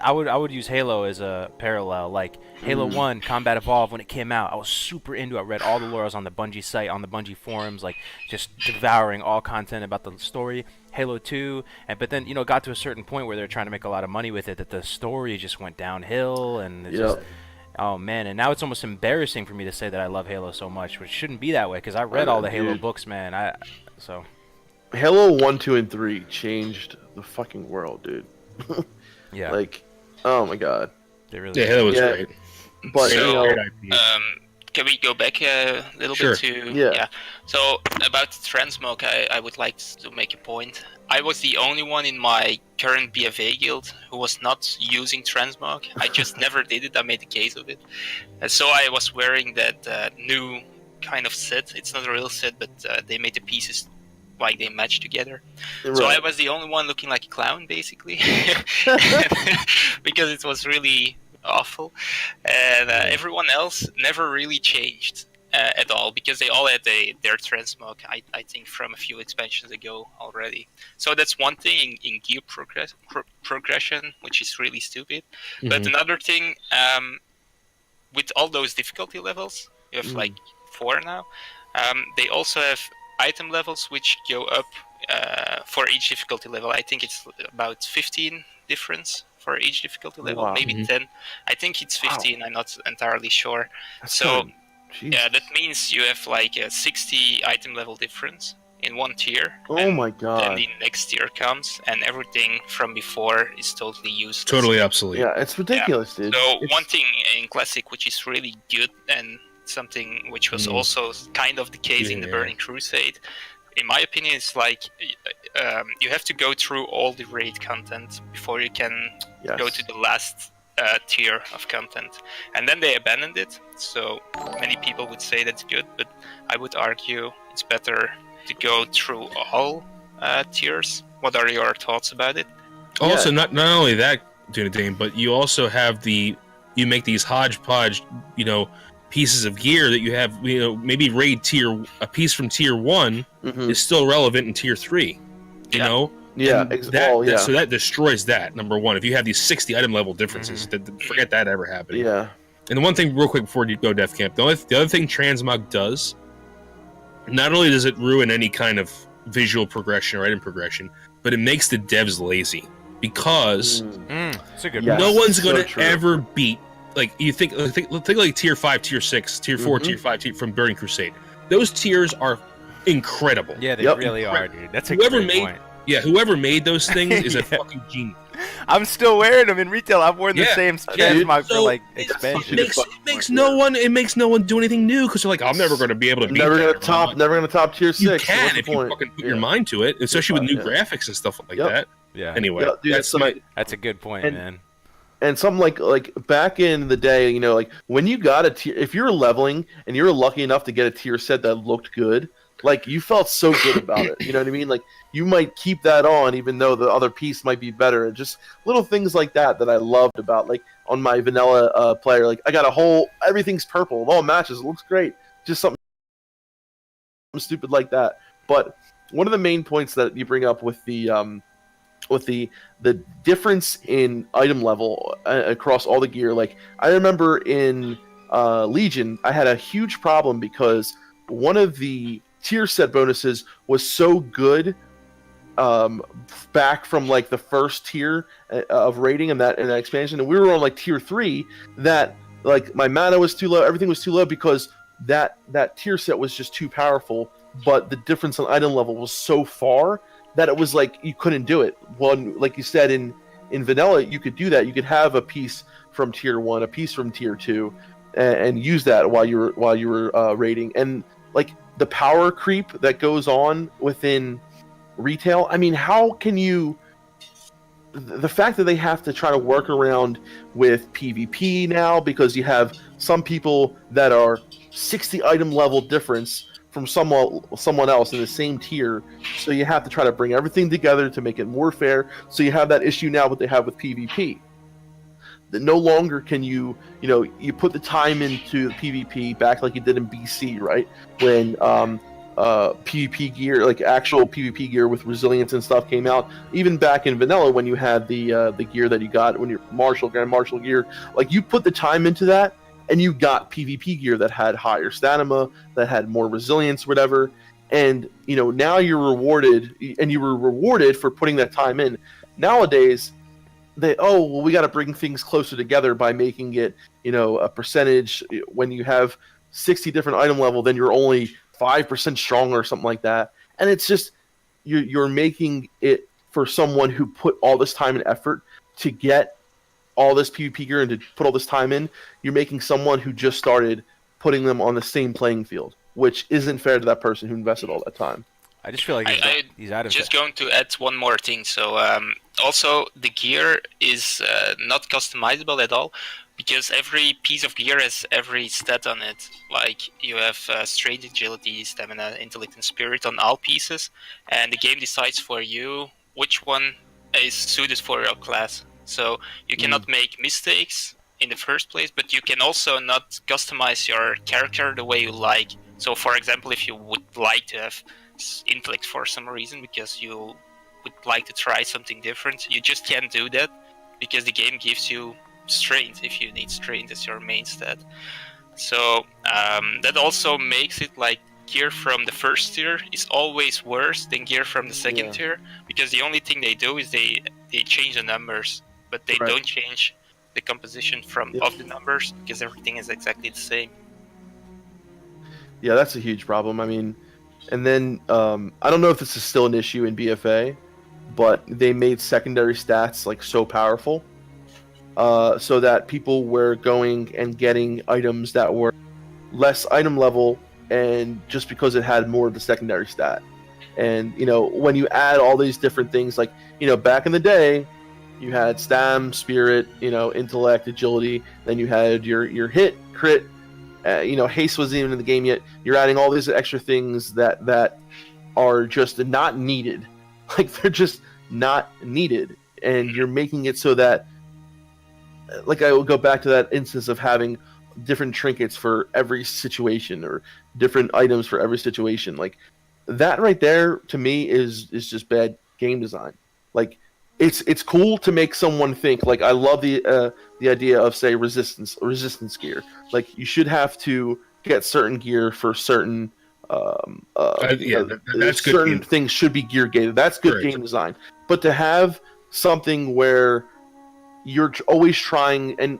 I would use Halo as a parallel. Like, Halo 1 Combat Evolved, when it came out, I was super into it. I read all the lore. I was on the Bungie site, on the Bungie forums, like, just devouring all content about the story. Halo 2, but then, got to a certain point where they're trying to make a lot of money with it, that the story just went downhill, and it's just, oh man, and now it's almost embarrassing for me to say that I love Halo so much, which shouldn't be that way, because I read all the Halo books, man. Halo 1, 2, and 3 changed the fucking world, dude. Yeah. Like, oh my god. They really Halo was great. But, can we go back a little bit to... Yeah. So, about transmog, I would like to make a point. I was the only one in my current BfA guild who was not using transmog. I just never did it. I made a case of it. So I was wearing that new kind of set. It's not a real set, but they made the pieces like they match together. Right. So I was the only one looking like a clown, basically. Because it was really awful, and everyone else never really changed at all, because they all had their transmog, I think, from a few expansions ago already. So that's one thing in gear progression, which is really stupid. But another thing, with all those difficulty levels, you have like 4 now, they also have item levels which go up for each difficulty level. I think it's about 15 difference for each difficulty level, maybe 10. I think it's 15. I'm not entirely sure. So that means you have like a 60 item level difference in one tier. Oh my god. Then the next tier comes, and everything from before is totally useless. Totally obsolete. Yeah, it's ridiculous, dude. So one thing in Classic which is really good, and something which was also kind of the case in the Burning Crusade, in my opinion, it's like you have to go through all the raid content before you can go to the last tier of content, and then they abandoned it. So many people would say that's good, but I would argue it's better to go through all tiers. What are your thoughts about it? Also, not only that, Dunedain, but you also have you make these hodgepodge, pieces of gear that you have, maybe a piece from tier 1 is still relevant in tier 3, know? Yeah, so that destroys that, number one. If you have these 60 item level differences, forget that ever happening. Yeah. And the one thing, real quick, before you go Defcamp, the other thing transmog does, not only does it ruin any kind of visual progression or item progression, but it makes the devs lazy. Because that's a good no one's going to ever beat, like, you think like tier 5, tier 6, tier 4, tier 5, from Burning Crusade. Those tiers are incredible. Yeah, they really are, dude. That's a great point. Yeah, whoever made those things is a fucking genius. I'm still wearing them in retail. I've worn the same transmog for like expansion. It makes no one do anything new because they're like, I'm never going to be able to beat. Never going to top tier 6. You can if you fucking put your mind to it, especially with new graphics and stuff like that. Yeah. Anyway, dude, that's a good point, man. And something like back in the day, like when you got a tier, if you were leveling and you were lucky enough to get a tier set that looked good, like you felt so good about it. You know what I mean? Like you might keep that on even though the other piece might be better. And just little things like that I loved about, like on my vanilla player. Like I got everything's purple, it all matches, it looks great. Just something stupid like that. But one of the main points that you bring up with the difference in item level across all the gear, like I remember in Legion, I had a huge problem because one of the tier set bonuses was so good back from like the first tier of rating and that expansion, and we were on like tier 3, that like my mana was too low, everything was too low because that tier set was just too powerful, but the difference in item level was so far that it was like you couldn't do it. One, like you said, in vanilla, you could do that. You could have a piece from tier 1, a piece from tier 2, and use that while you were raiding. And like the power creep that goes on within retail. I mean, how can you? The fact that they have to try to work around with PvP now because you have some people that are 60 item level difference from someone else in the same tier, so you have to try to bring everything together to make it more fair. So you have that issue now what they have with PvP. That no longer can you put the time into the PvP back like you did in BC, right? When PvP gear, like actual PvP gear with resilience and stuff came out. Even back in vanilla when you had the gear that you got when you're Grand Marshal gear, like you put the time into that, and you got PvP gear that had higher stamina, that had more resilience, whatever. And, now you're rewarded, and you were rewarded for putting that time in. Nowadays, we got to bring things closer together by making it, a percentage. When you have 60 different item level, then you're only 5% stronger or something like that. And it's just, you're making it for someone who put all this time and effort to get all this PvP gear and to put all this time in, you're making someone who just started putting them on the same playing field, which isn't fair to that person who invested all that time. I just feel like these items. Just going to add one more thing. So also the gear is not customizable at all, because every piece of gear has every stat on it. Like you have strength, agility, stamina, intellect, and spirit on all pieces, and the game decides for you which one is suited for your class. So you cannot make mistakes in the first place, but you can also not customize your character the way you like. So for example, if you would like to have intellect for some reason because you would like to try something different, you just can't do that because the game gives you strength if you need strength as your main stat. So that also makes it like gear from the first tier is always worse than gear from the second tier, because the only thing they do is they change the numbers, but they don't change the composition of the numbers, because everything is exactly the same. Yeah, that's a huge problem. I mean, and then I don't know if this is still an issue in BfA, but they made secondary stats like so powerful, so that people were going and getting items that were less item level, and just because it had more of the secondary stat. And when you add all these different things, like back in the day, you had stam, spirit, intellect, agility. Then you had your hit, crit. Haste wasn't even in the game yet. You're adding all these extra things that are just not needed. Like, they're just not needed, and you're making it so that, like, I will go back to that instance of having different trinkets for every situation or different items for every situation. Like, that right there to me is just bad game design. Like, it's cool to make someone think. Like, I love the idea of, say, resistance gear. Like, you should have to get certain gear for certain that's good. Certain things should be gear gated. That's good game design. But to have something where you're always trying, and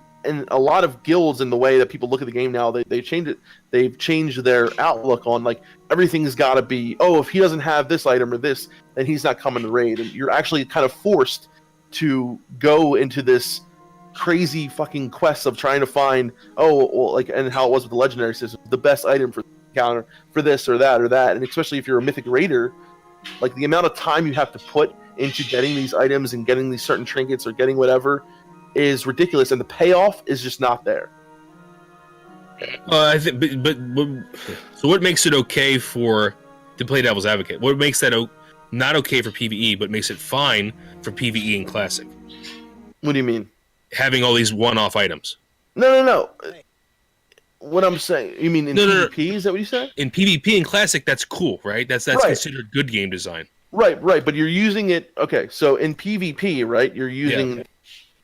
a lot of guilds, in the way that people look at the game now, they changed it. They've changed their outlook on, like, everything's got to be, if he doesn't have this item or this, then he's not coming to raid. And you're actually kind of forced to go into this crazy fucking quest of trying to find, and how it was with the legendary system, the best item for counter for this or that or that. And especially if you're a mythic raider, like, the amount of time you have to put into getting these items and getting these certain trinkets or getting whatever is ridiculous, and the payoff is just not there. I think, but so what makes it okay to play devil's advocate? What makes that not okay for PvE, but makes it fine for PvE and Classic? What do you mean? Having all these one-off items. No. What I'm saying, you mean in PvP? No. Is that what you said? In PvP and Classic, that's cool, right? That's right. Considered good game design. Right. But you're using it. Okay, so in PvP, right? You're using. Yeah.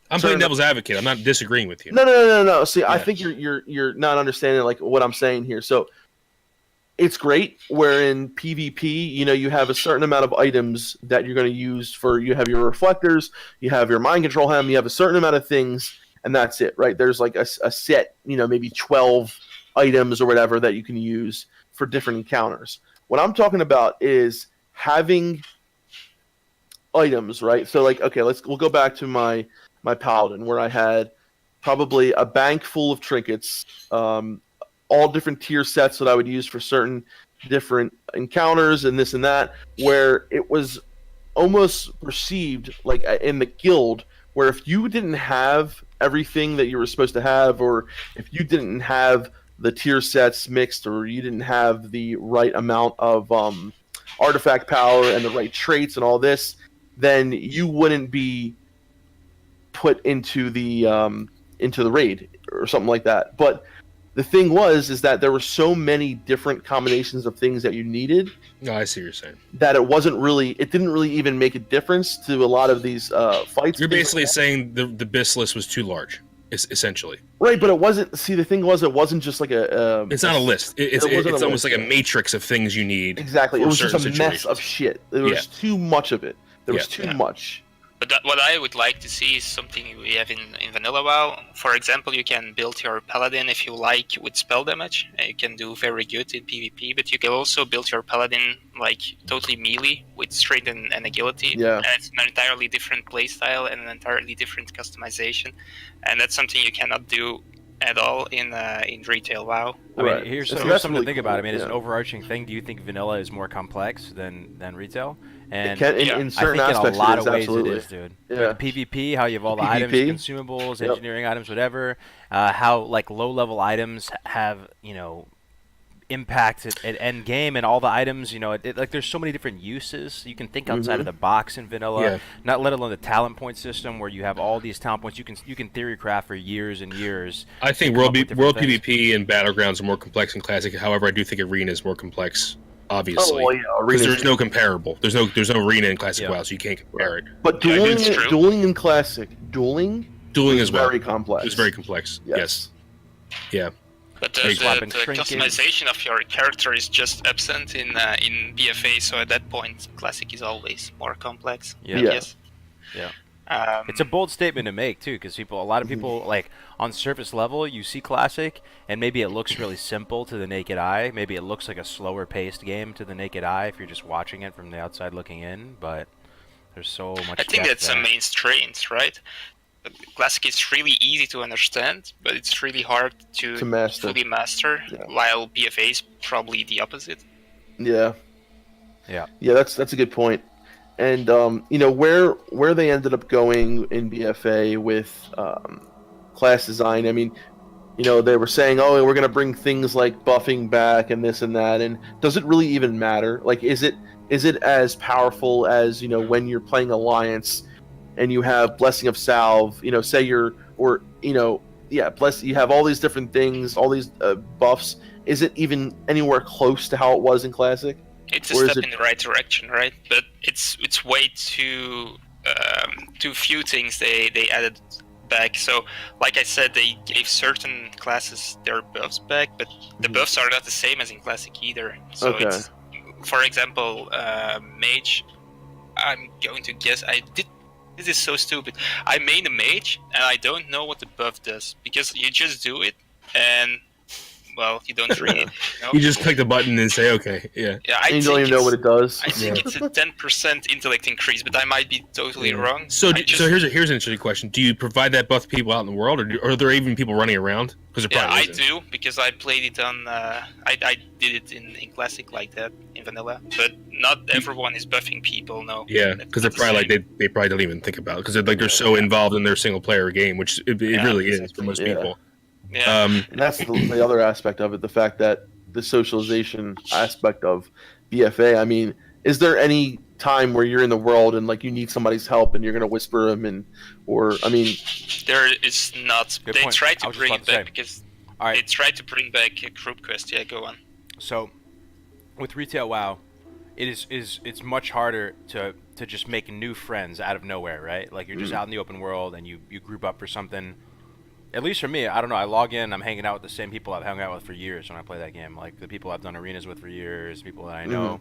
I'm playing devil's advocate. I'm not disagreeing with you. No. See, I think you're not understanding, like, what I'm saying here. So it's great where in PvP, you have a certain amount of items that you're going to use for. You have your reflectors, you have your mind control helm, you have a certain amount of things. And that's it, right? There's like a set, maybe 12 items or whatever that you can use for different encounters. What I'm talking about is having items, right? So, like, okay, we'll go back to my paladin, where I had probably a bank full of trinkets, all different tier sets that I would use for certain different encounters and this and that, where it was almost perceived, like, in the guild, where if you didn't have everything that you were supposed to have, or if you didn't have the tier sets mixed, or you didn't have the right amount of artifact power and the right traits and all this, then you wouldn't be put into the raid or something like that. But the thing is that there were so many different combinations of things that you needed. No, I see what you're saying. That it didn't really even make a difference to a lot of these fights. You're basically saying the BIS list was too large, essentially. Right, but it wasn't. See, the thing was, it wasn't just like a. It's not a list. It's almost like a matrix of things you need. Exactly. It was just a mess of shit. There was too much of it. There was too much. But what I would like to see is something we have in Vanilla WoW. For example, you can build your Paladin if you like with spell damage. You can do very good in PvP, but you can also build your Paladin like totally melee with strength and agility. Yeah. And it's an entirely different playstyle and an entirely different customization. And that's something you cannot do at all in retail WoW. I mean, here's something to think about. I mean, it's an overarching thing. Do you think vanilla is more complex than retail? And in certain I think aspects, in a lot of ways absolutely. it is, dude. Yeah. Like PvP, how you have all the items, consumables, engineering items, whatever. How like low-level items have impact at end game, and all the items, like there's so many different uses. You can think outside of the box in vanilla. Not let alone the talent point system, where you have all these talent points. You can theory craft for years and years. I think world PvP and battlegrounds are more complex in classic. However, I do think arena is more complex. Obviously, because there's no comparable. There's no arena in classic WoW, so you can't compare it. But dueling in classic, dueling is very complex. It's very complex. Yes. Yeah. But the customization of your character is just absent in BfA, so at that point, classic is always more complex. Yes. It's a bold statement to make too, because a lot of people, like on surface level, you see classic, and maybe it looks really simple to the naked eye. Maybe it looks like a slower paced game to the naked eye if you're just watching it from the outside looking in. But there's so much. I think that's the main strength, right? Classic is really easy to understand, but it's really hard to fully master. While BfA is probably the opposite. Yeah. Yeah, that's a good point. And you know where they ended up going in BfA with class design. I mean, you know, they were saying, oh, we're going to bring things like buffing back and this and that. And does it really even matter? Like, is it as powerful as, you know, when you're playing Alliance and you have Blessing of Salve, you know, say you're, or, you know, yeah, you have all these different things, all these buffs. Is it even anywhere close to how it was in Classic? It's a step in the right direction, right? But it's way too few things they added back. So, like I said, they gave certain classes their buffs back, but the buffs are not the same as in Classic either. So it's, for example, Mage. I'm going to guess This is so stupid. I made a Mage, and I don't know what the buff does because you just do it, and well, you don't read it. You know? You just click the button and say, okay, yeah. And you don't even know what it does. I think it's a 10% intellect increase, but I might be totally wrong. So here's an interesting question. Do you provide that buff to people out in the world, or are there even people running around? Because I do, because I played it on... I did it in Classic like that, in Vanilla. But not everyone is buffing people, no. Yeah, because they're probably like, they probably don't even think about it, because they're so involved in their single-player game, which it really is for most people. Yeah. And that's the other aspect of it, the fact that the socialization aspect of BfA. I mean, is there any time where you're in the world and like you need somebody's help and you're going to whisper them there is not. Good They point. tried to I was bring just it about to back say. because All right. they tried to bring back a group quest. Yeah, go on. So, with retail WoW, it's much harder to just make new friends out of nowhere, right? Like you're just out in the open world and you group up for something. At least for me, I don't know. I log in, I'm hanging out with the same people I've hung out with for years when I play that game. Like the people I've done arenas with for years, people that I know.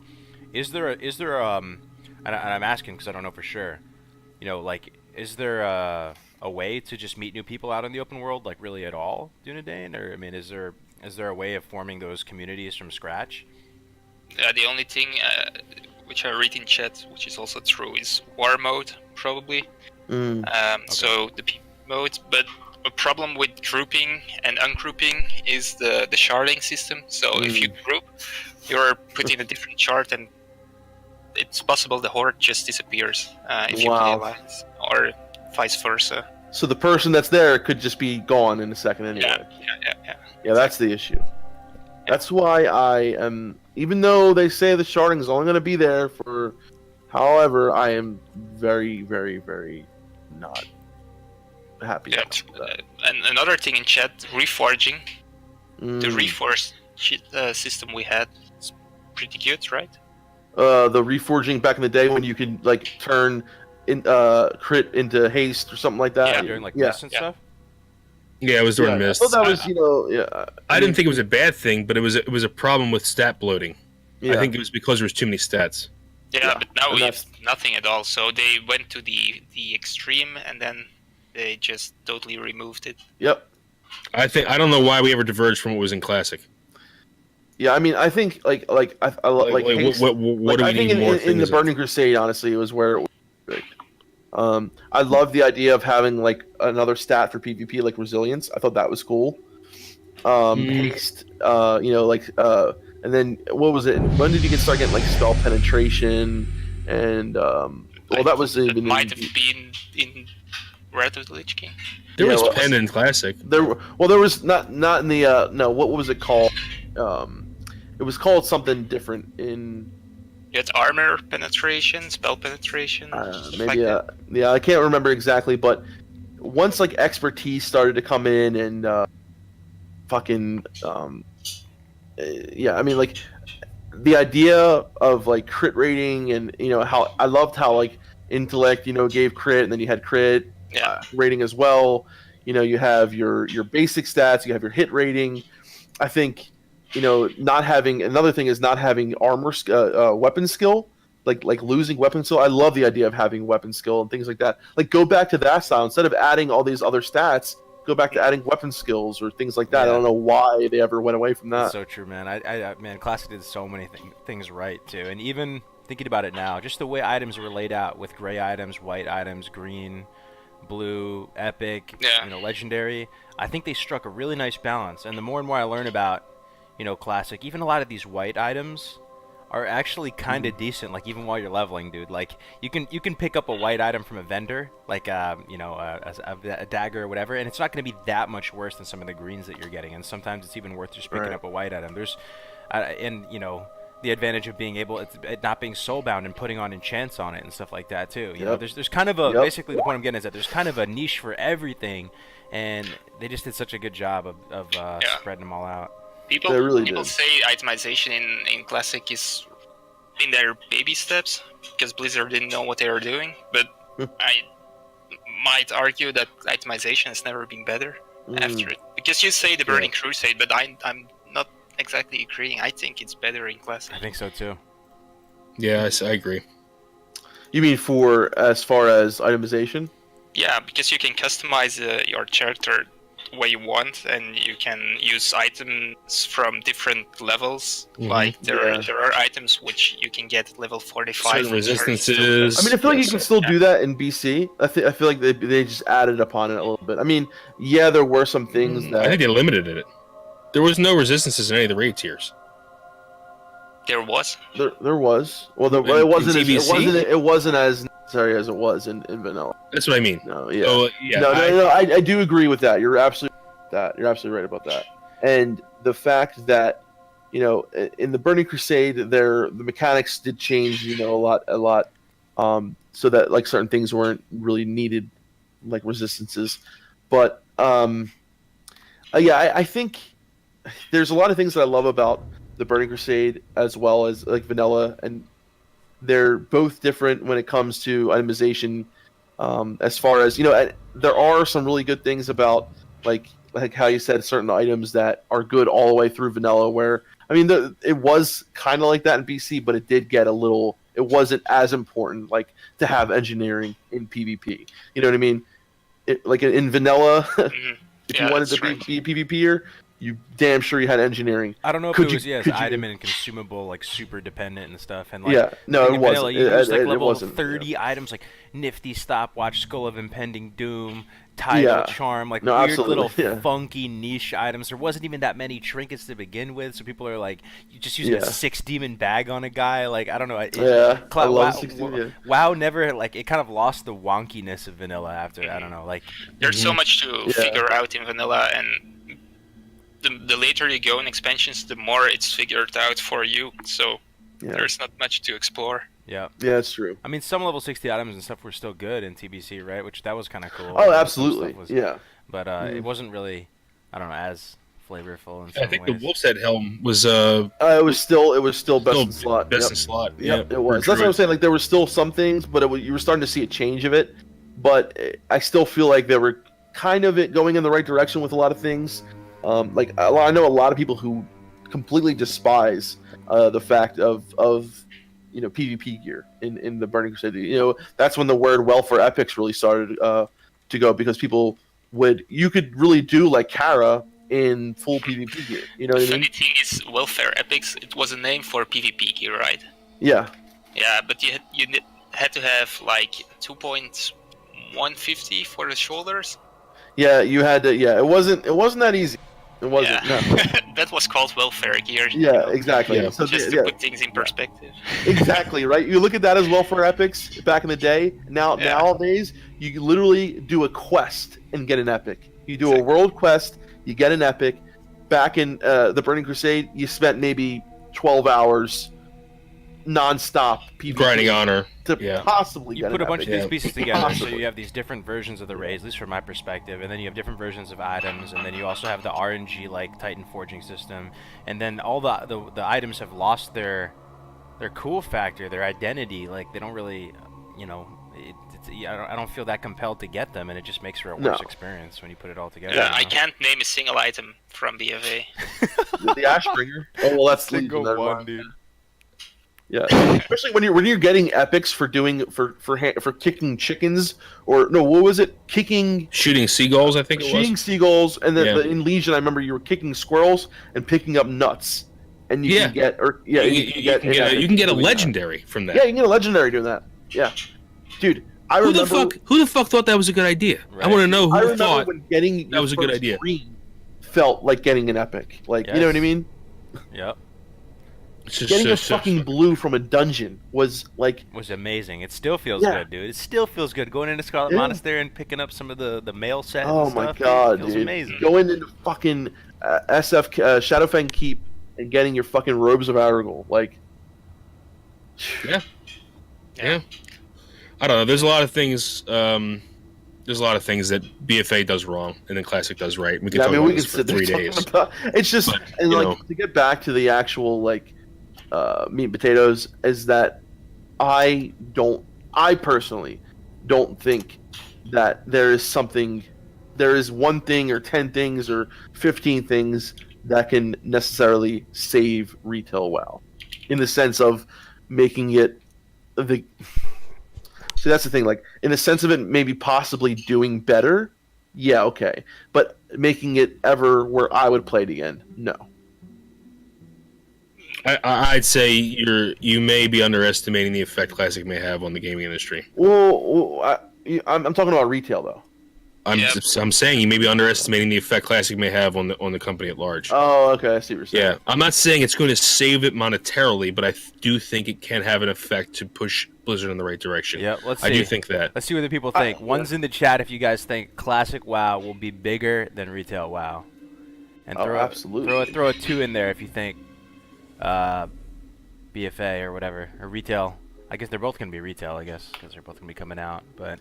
Is there and I'm asking because I don't know for sure. You know, like, is there a way to just meet new people out in the open world, like really at all, Dunedain? Or I mean, is there a way of forming those communities from scratch? The only thing which I read in chat, which is also true, is war mode probably. So the people mode, but a problem with grouping and ungrouping is the sharding system. So if you group, you're put in a different chart, and it's possible the horde just disappears if you play Alliance, or vice versa. So the person that's there could just be gone in a second anyway. Yeah, that's the issue. That's why I am, even though they say the sharding is only going to be there for however, I am very, very, very not happy about that. And another thing in chat, reforging. The reforged system we had is pretty good, right? The reforging back in the day when you could like turn in crit into haste or something like that. Yeah, during like mist and stuff. Yeah, it was during mist. I thought that was, I didn't think it was a bad thing, but it was a problem with stat bloating. Yeah. I think it was because there was too many stats. Yeah, but now we have nothing at all. So they went to the extreme, and then they just totally removed it. Yep. I don't know why we ever diverged from what was in Classic. Yeah, I mean, I think I think in the Burning Crusade, honestly, it was where it was perfect. I love the idea of having like another stat for PvP, like resilience. I thought that was cool. Haste, and then what was it? When did you start getting like spell penetration? And that was it might have been in Wrath of the Lich King. There was pen in Classic. There was not in the no. What was it called? It was called something different in. You had armor penetration, spell penetration. Maybe yeah, I can't remember exactly, but once like expertise started to come in and I mean like the idea of like crit rating and how I loved how like intellect gave crit and then you had crit rating as well. You have your basic stats, you have your hit rating. I think not having another thing is not having armor weapon skill, like losing weapon skill. I love the idea of having weapon skill and things like that. Like go back to that style instead of adding all these other stats. Go back to adding weapon skills or things like that. I don't know why they ever went away from that. That's so true, man. Man, Classic did so many things right too. And even thinking about it now, just the way items were laid out with gray items, white items, green, blue, epic, legendary. I think they struck a really nice balance. And the more and more I learn about Classic, even a lot of these white items are actually kind of decent. Like even while you're leveling, dude. Like you can pick up a white item from a vendor, like a dagger or whatever, and it's not going to be that much worse than some of the greens that you're getting. And sometimes it's even worth just picking up a white item. There's, the advantage of being able, it not being soulbound and putting on enchants on it and stuff like that too. You know, there's kind of a basically the point I'm getting is that there's kind of a niche for everything, and they just did such a good job of spreading them all out. People say itemization in Classic is in their baby steps because Blizzard didn't know what they were doing, but I might argue that itemization has never been better after it. Because you say the Burning Crusade, but I'm not exactly agreeing. I think it's better in Classic. I think so too. Yeah, I agree. You mean for as far as itemization? Yeah, because you can customize your character the way you want, and you can use items from different levels. Like there are items which you can get at level 45. Certain resistances. I mean, I feel like you can still do that in BC. I feel like they just added upon it a little bit. I mean, yeah, there were some things that I think they limited it. There was no resistances in any of the raid tiers. There was. There was. Well, it wasn't as necessary as it was in vanilla. That's what I mean. No, yeah. Oh, yeah. No. I do agree with that. You're absolutely right about that. And the fact that, in the Burning Crusade, the mechanics did change, a lot, so that like certain things weren't really needed, like resistances. But I think there's a lot of things that I love about the Burning Crusade as well as like vanilla, and they're both different when it comes to itemization. As far as there are some really good things about like how you said certain items that are good all the way through vanilla. Where I mean, it was kind of like that in BC, but it did get a little. It wasn't as important like to have engineering in PvP. You know what I mean? Like in vanilla, if you wanted to be PvPer, you damn sure you had engineering. I don't know if it was item and consumable, like super dependent and stuff. And like, it wasn't. Vanilla, you use like level wasn't, 30 items like Nifty Stopwatch, Skull of Impending Doom, Tidal Charm, like weird little funky niche items. There wasn't even that many trinkets to begin with, so people are like, you just using a 6 demon bag on a guy. Like I don't know. WoW never like it kind of lost the wonkiness of vanilla after. I don't know. Like there's so much to figure out in vanilla, and the later you go in expansions, the more it's figured out for you. So there's not much to explore. Yeah, that's true. I mean, some level 60 items and stuff were still good in TBC, right? Which that was kind of cool. Oh, absolutely. But it wasn't really, I don't know, as flavorful in some I think ways. the Wolf's Head helm was it was still best in slot. Best in slot. Yep, it was. That's what I'm saying. Like there were still some things, but you were starting to see a change of it. But I still feel like they were kind of going in the right direction with a lot of things. Like I know a lot of people who completely despise the fact of PvP gear in the Burning Crusade. That's when the word welfare epics really started to go, because people you could really do like Kara in full PvP gear. You know what I mean? The funny thing is, welfare epics, it was a name for PvP gear, right? Yeah. Yeah, but you had to have like 2.150 for the shoulders. Yeah, you had to. Yeah, it wasn't that easy. It wasn't. Yeah. No. That was called welfare gear. Yeah, exactly. Yeah. So just to put things in perspective. Exactly, right? You look at that as welfare epics back in the day. Nowadays, you literally do a quest and get an epic. You do a world quest, you get an epic. Back in the Burning Crusade, you spent maybe 12 hours non-stop PvP grinding honor to possibly you get put an a bunch epic. of these pieces together, so Possibly. you have these different versions of the raids, at least from my perspective, and then you have different versions of items, and then you also have the RNG like Titan forging system, and then all the items have lost their cool factor, their identity. Like they don't really, I don't feel that compelled to get them, and it just makes for a worse experience when you put it all together. Yeah, I can't name a single item from BfA. The Ashbringer. Oh well, that's Single Legion, one, dude. Yeah, especially when you're getting epics for doing for kicking chickens, or no, what was it? Shooting seagulls, I think it was. Shooting seagulls, and then in Legion, I remember you were kicking squirrels and picking up nuts, and you can get you can get a legendary from that. Yeah, you can get a legendary doing that. Yeah, dude, Who the fuck thought that was a good idea? Right. I want to know who thought when getting that was a good idea. Felt like getting an epic, like you know what I mean? Yep. Getting a fucking blue from a dungeon was amazing. It still feels Yeah. good, dude. It still feels good going into Scarlet Yeah. Monastery and picking up some of the mail set. Oh and my stuff, god, dude. It feels dude! amazing. Going into fucking SF Shadowfang Keep and getting your fucking robes of Aragorn, like. Yeah. I don't know. There's a lot of things. There's a lot of things that BfA does wrong and then Classic does right. We can talk about this for 3 days. It's just to get back to the actual meat and potatoes is that I personally don't think that there is one thing or 10 things or 15 things that can necessarily save retail WoW, in the sense of making it the. See, that's the thing. Like, in the sense of it, maybe possibly doing better, yeah, okay. But making it ever where I would play it again, no. I'd say you may be underestimating the effect Classic may have on the gaming industry. Well, I'm talking about retail though. I'm saying you may be underestimating the effect Classic may have on the company at large. Oh, okay, I see what you're saying. Yeah, I'm not saying it's going to save it monetarily, but I do think it can have an effect to push Blizzard in the right direction. Yeah, let's see. I do think that. Let's see what the people think. One's in the chat if you guys think Classic WoW will be bigger than retail WoW. And absolutely. Throw a 2 in there if you think BfA or whatever, or retail. I guess they're both going to be retail, I guess, because they're both going to be coming out, but...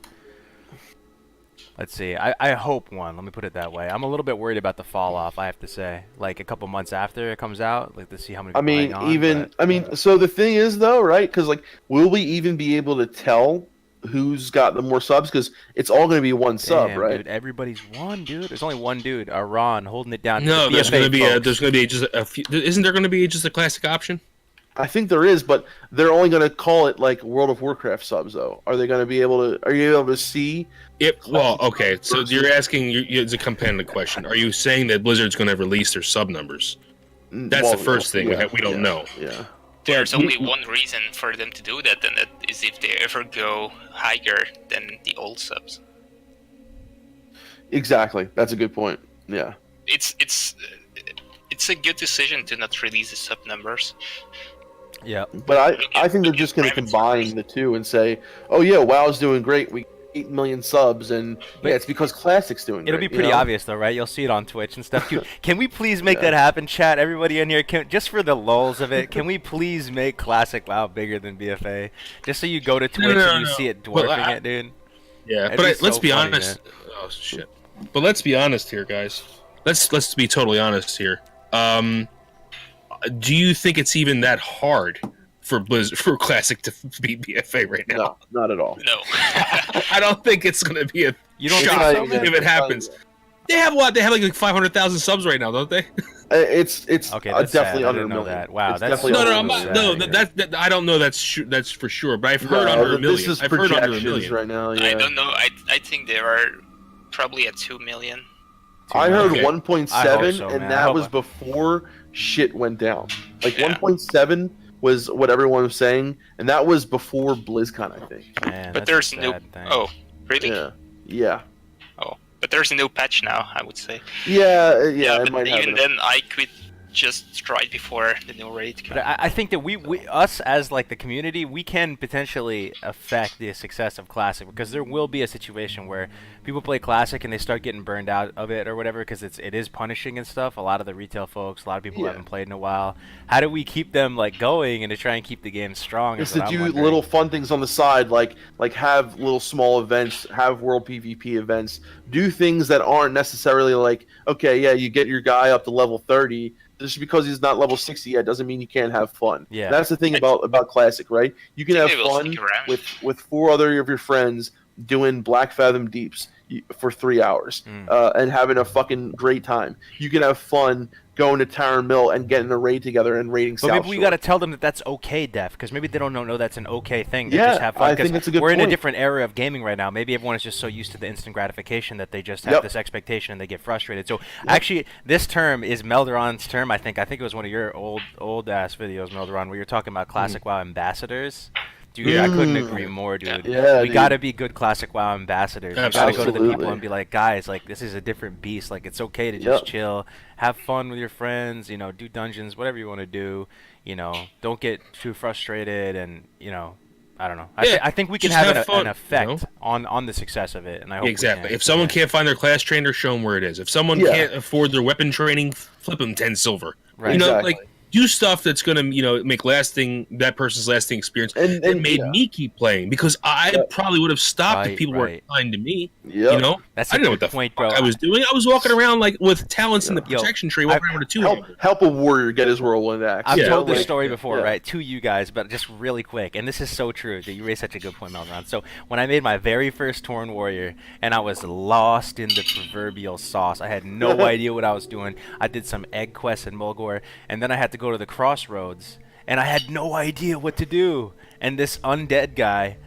Let's see. I hope one. Let me put it that way. I'm a little bit worried about the fall off. I have to say, like a couple months after it comes out, like to see how many. So the thing is though, right? Because will we even be able to tell who's got the more subs? Because it's all going to be one sub, right? Dude, everybody's one, dude. There's only one dude, Ron, holding it down. No, there's going to be just a few. Isn't there going to be just a classic option? I think there is, but they're only going to call it like World of Warcraft subs, though. Are they going to be able to? Are you able to see? Well, okay. So you're asking. It's a competitive question. Are you saying that Blizzard's going to release their sub numbers? That's the first thing we don't know. Yeah. There's only one reason for them to do that, and that is if they ever go higher than the old subs. Exactly. That's a good point. Yeah. It's a good decision to not release the sub numbers. Yeah. But I think they're just going to combine the two and say, oh yeah, WoW's doing great. We 8 million subs, and it's because Classic's doing It'll great. Be pretty obvious, though, right? You'll see it on Twitch and stuff. Can we please make that happen, chat? Everybody in here, just for the lulz of it, can we please make Classic WoW bigger than BfA? Just so you go to Twitch and you see it dwarfing it, dude. Yeah, but let's be honest. Oh, shit. But let's be honest here, guys. Let's be totally honest here. Do you think it's even that hard for Classic to beat BfA right now? No, not at all. No. I don't think it's going to be a shock if it happens. They have what? They have like 500,000 subs right now, don't they? It's okay, definitely under a million. That. Wow, it's that's that I don't know. That's for sure. But I've heard under a million. This is I've heard under a projections million right now. Yeah. I don't know. I think they are probably at 2 million. I heard 1.7, so, and man. that was before shit went down. Like 1.7 was what everyone was saying, and that was before BlizzCon, I think. Man, but there's no. Oh, really? Yeah. Oh, but there's a new patch now, I would say. Yeah. But even then, I quit just right before the new raid. But I think that us as like the community, we can potentially affect the success of Classic, because there will be a situation where people play Classic and they start getting burned out of it or whatever, because it is punishing and stuff. A lot of the retail folks, a lot of people who haven't played in a while. How do we keep them like going and to try and keep the game strong? Is to do little fun things on the side, like have little small events, have world PvP events, do things that aren't necessarily like, okay, yeah, you get your guy up to level 30. Just because he's not level 60 yet doesn't mean you can't have fun. Yeah, that's the thing about Classic, right? You can have fun with 4 other of your friends doing Black Fathom Deeps for 3 hours and having a fucking great time. You can have fun going to Taran Mill and getting a raid together and raiding South Shore. But maybe we got to tell them that that's okay, Def, because maybe they don't know that's an okay thing. Yeah, just have fun, I think that's a good point. We're in a point. different era of gaming right now. Maybe everyone is just so used to the instant gratification that they just have this expectation and they get frustrated. So actually, this term is Melderon's term. I think it was one of your old ass videos, Melderon, where you're talking about Classic WoW ambassadors. Dude, I couldn't agree more, dude. Yeah, we dude. gotta be good classic WoW ambassadors. We gotta go to the people Absolutely. and be like, guys, like this is a different beast. Like it's okay to just chill, have fun with your friends. You know, do dungeons, whatever you want to do. You know, don't get too frustrated, and you know, I don't know. I think we can just have have fun, an effect you know? on the success of it, and I hope Exactly. We can. If someone can't find their class trainer, show them where it is. If someone can't afford their weapon training, flip them 10 silver. Right. You know, Exactly. like do stuff that's gonna, you know, make that person's lasting experience. And it made me keep playing because I probably would have stopped if people were kind to me. Yep. You know, That's I a didn't know good what the point, fuck bro. I was doing. I was walking around like with talents in the protection tree, walking around with a two. Help a warrior get his whirlwind axe. I've told this like, story before, right, to you guys, but just really quick, and this is so true. That you raised such a good point, Melderon. So when I made my very first Torn Warrior, and I was lost in the proverbial sauce, I had no idea what I was doing. I did some egg quests in Mulgore, and then I had to go to the crossroads, and I had no idea what to do. And this undead guy,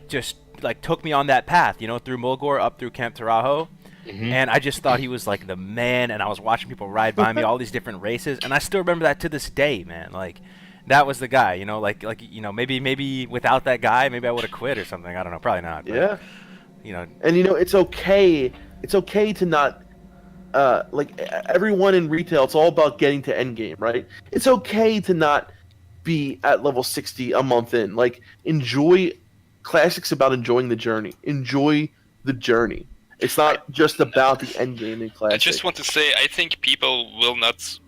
just like took me on that path, you know, through Mulgore up through Camp Tarajo. And I just thought he was like the man, and I was watching people ride by me, all these different races, and I still remember that to this day, man. Like, that was the guy, you know, like you know, maybe without that guy, maybe I would have quit or something. I don't know, probably not. But, you know, and you know, it's okay to not, like everyone in retail, it's all about getting to end game, right? It's okay to not be at level 60 a month in. Like, enjoy. Classic's about enjoying the journey. Enjoy the journey. It's not just about the end game in Classic. I just want to say, I think people will not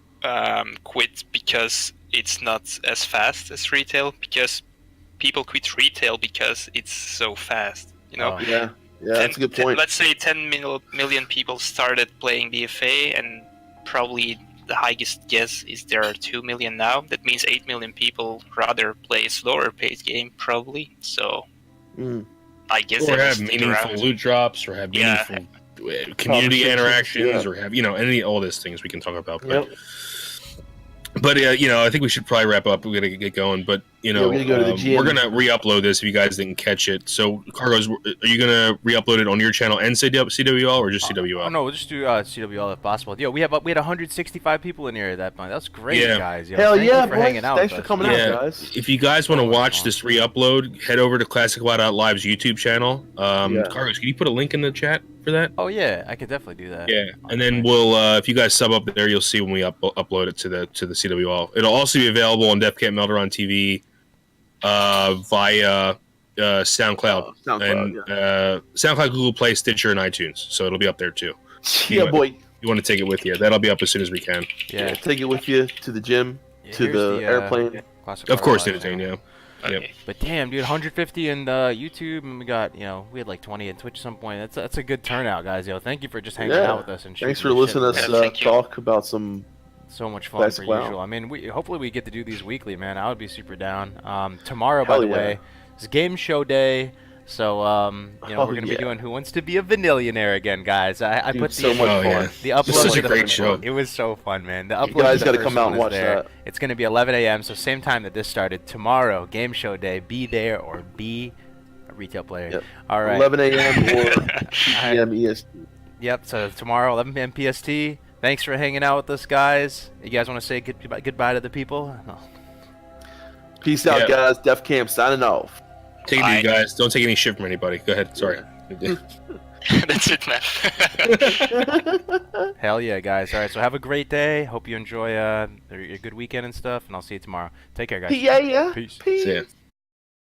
quit because it's not as fast as retail, because people quit retail because it's so fast, you know? Yeah, that's a good point. Let's say 10 million people started playing BfA, and probably the highest guess is there are 2 million now. That means 8 million people rather play a slower paced game, probably. So I guess or have meaningful loot drops, or have meaningful community interactions, or have, you know, all these things we can talk about. But you know, I think we should probably wrap up. We're gonna get going, but you know, we're gonna go to the we're gonna re-upload this if you guys didn't catch it. So, Kargoz, are you gonna re-upload it on your channel and CWL, or just CWL? Oh no, we'll just do CWL if possible. Yo, we had 165 people in here at that point. That's great, guys. Yo, Hell thank yeah, you for boys. hanging out. Thanks with for us. coming out, guys. If you guys want to watch this re-upload, head over to ClassicWow.Live's YouTube channel. Kargoz, can you put a link in the chat for that? Oh yeah, I could definitely do that. Yeah, and then we'll if you guys sub up there, you'll see when we upload it to the CWL. It'll also be available on Defcamp Melderon TV via SoundCloud and SoundCloud, Google Play, Stitcher, and iTunes. So it'll be up there too. Yeah, boy. You want to take it with you? That'll be up as soon as we can. Yeah, take it with you to the gym, to the airplane. Of course, Dunedain, yeah. Okay. Yep. But damn, dude, 150 in YouTube, and we got, you know, we had like 20 in Twitch at some point. That's a good turnout, guys. Yo, thank you for just hanging out with us and thanks for shooting the shit. listening to us talk about some. So much fun per usual. I mean, hopefully we get to do these weekly, man. I would be super down. Tomorrow, by the way, is game show day. So, you know, we're gonna be doing Who Wants to Be a Vanillionaire again, guys. I put so much fun. The upload. This is such a great show. It was so fun, man. The upload. You guys got to come out and watch that. It's gonna be 11 a.m. So same time that this started. Tomorrow, game show day. Be there or be a retail player. Yep. All right. 11 a.m. or 2 p.m. EST. Yep. So tomorrow, 11 p.m. PST. Thanks for hanging out with us, guys. You guys want to say goodbye to the people? No. Peace out, guys. Defcamp signing off. Take it easy, guys. Don't take any shit from anybody. Go ahead. Sorry. That's it, man. Hell yeah, guys. All right, so have a great day. Hope you enjoy your good weekend and stuff, and I'll see you tomorrow. Take care, guys. Yeah. Peace. See ya.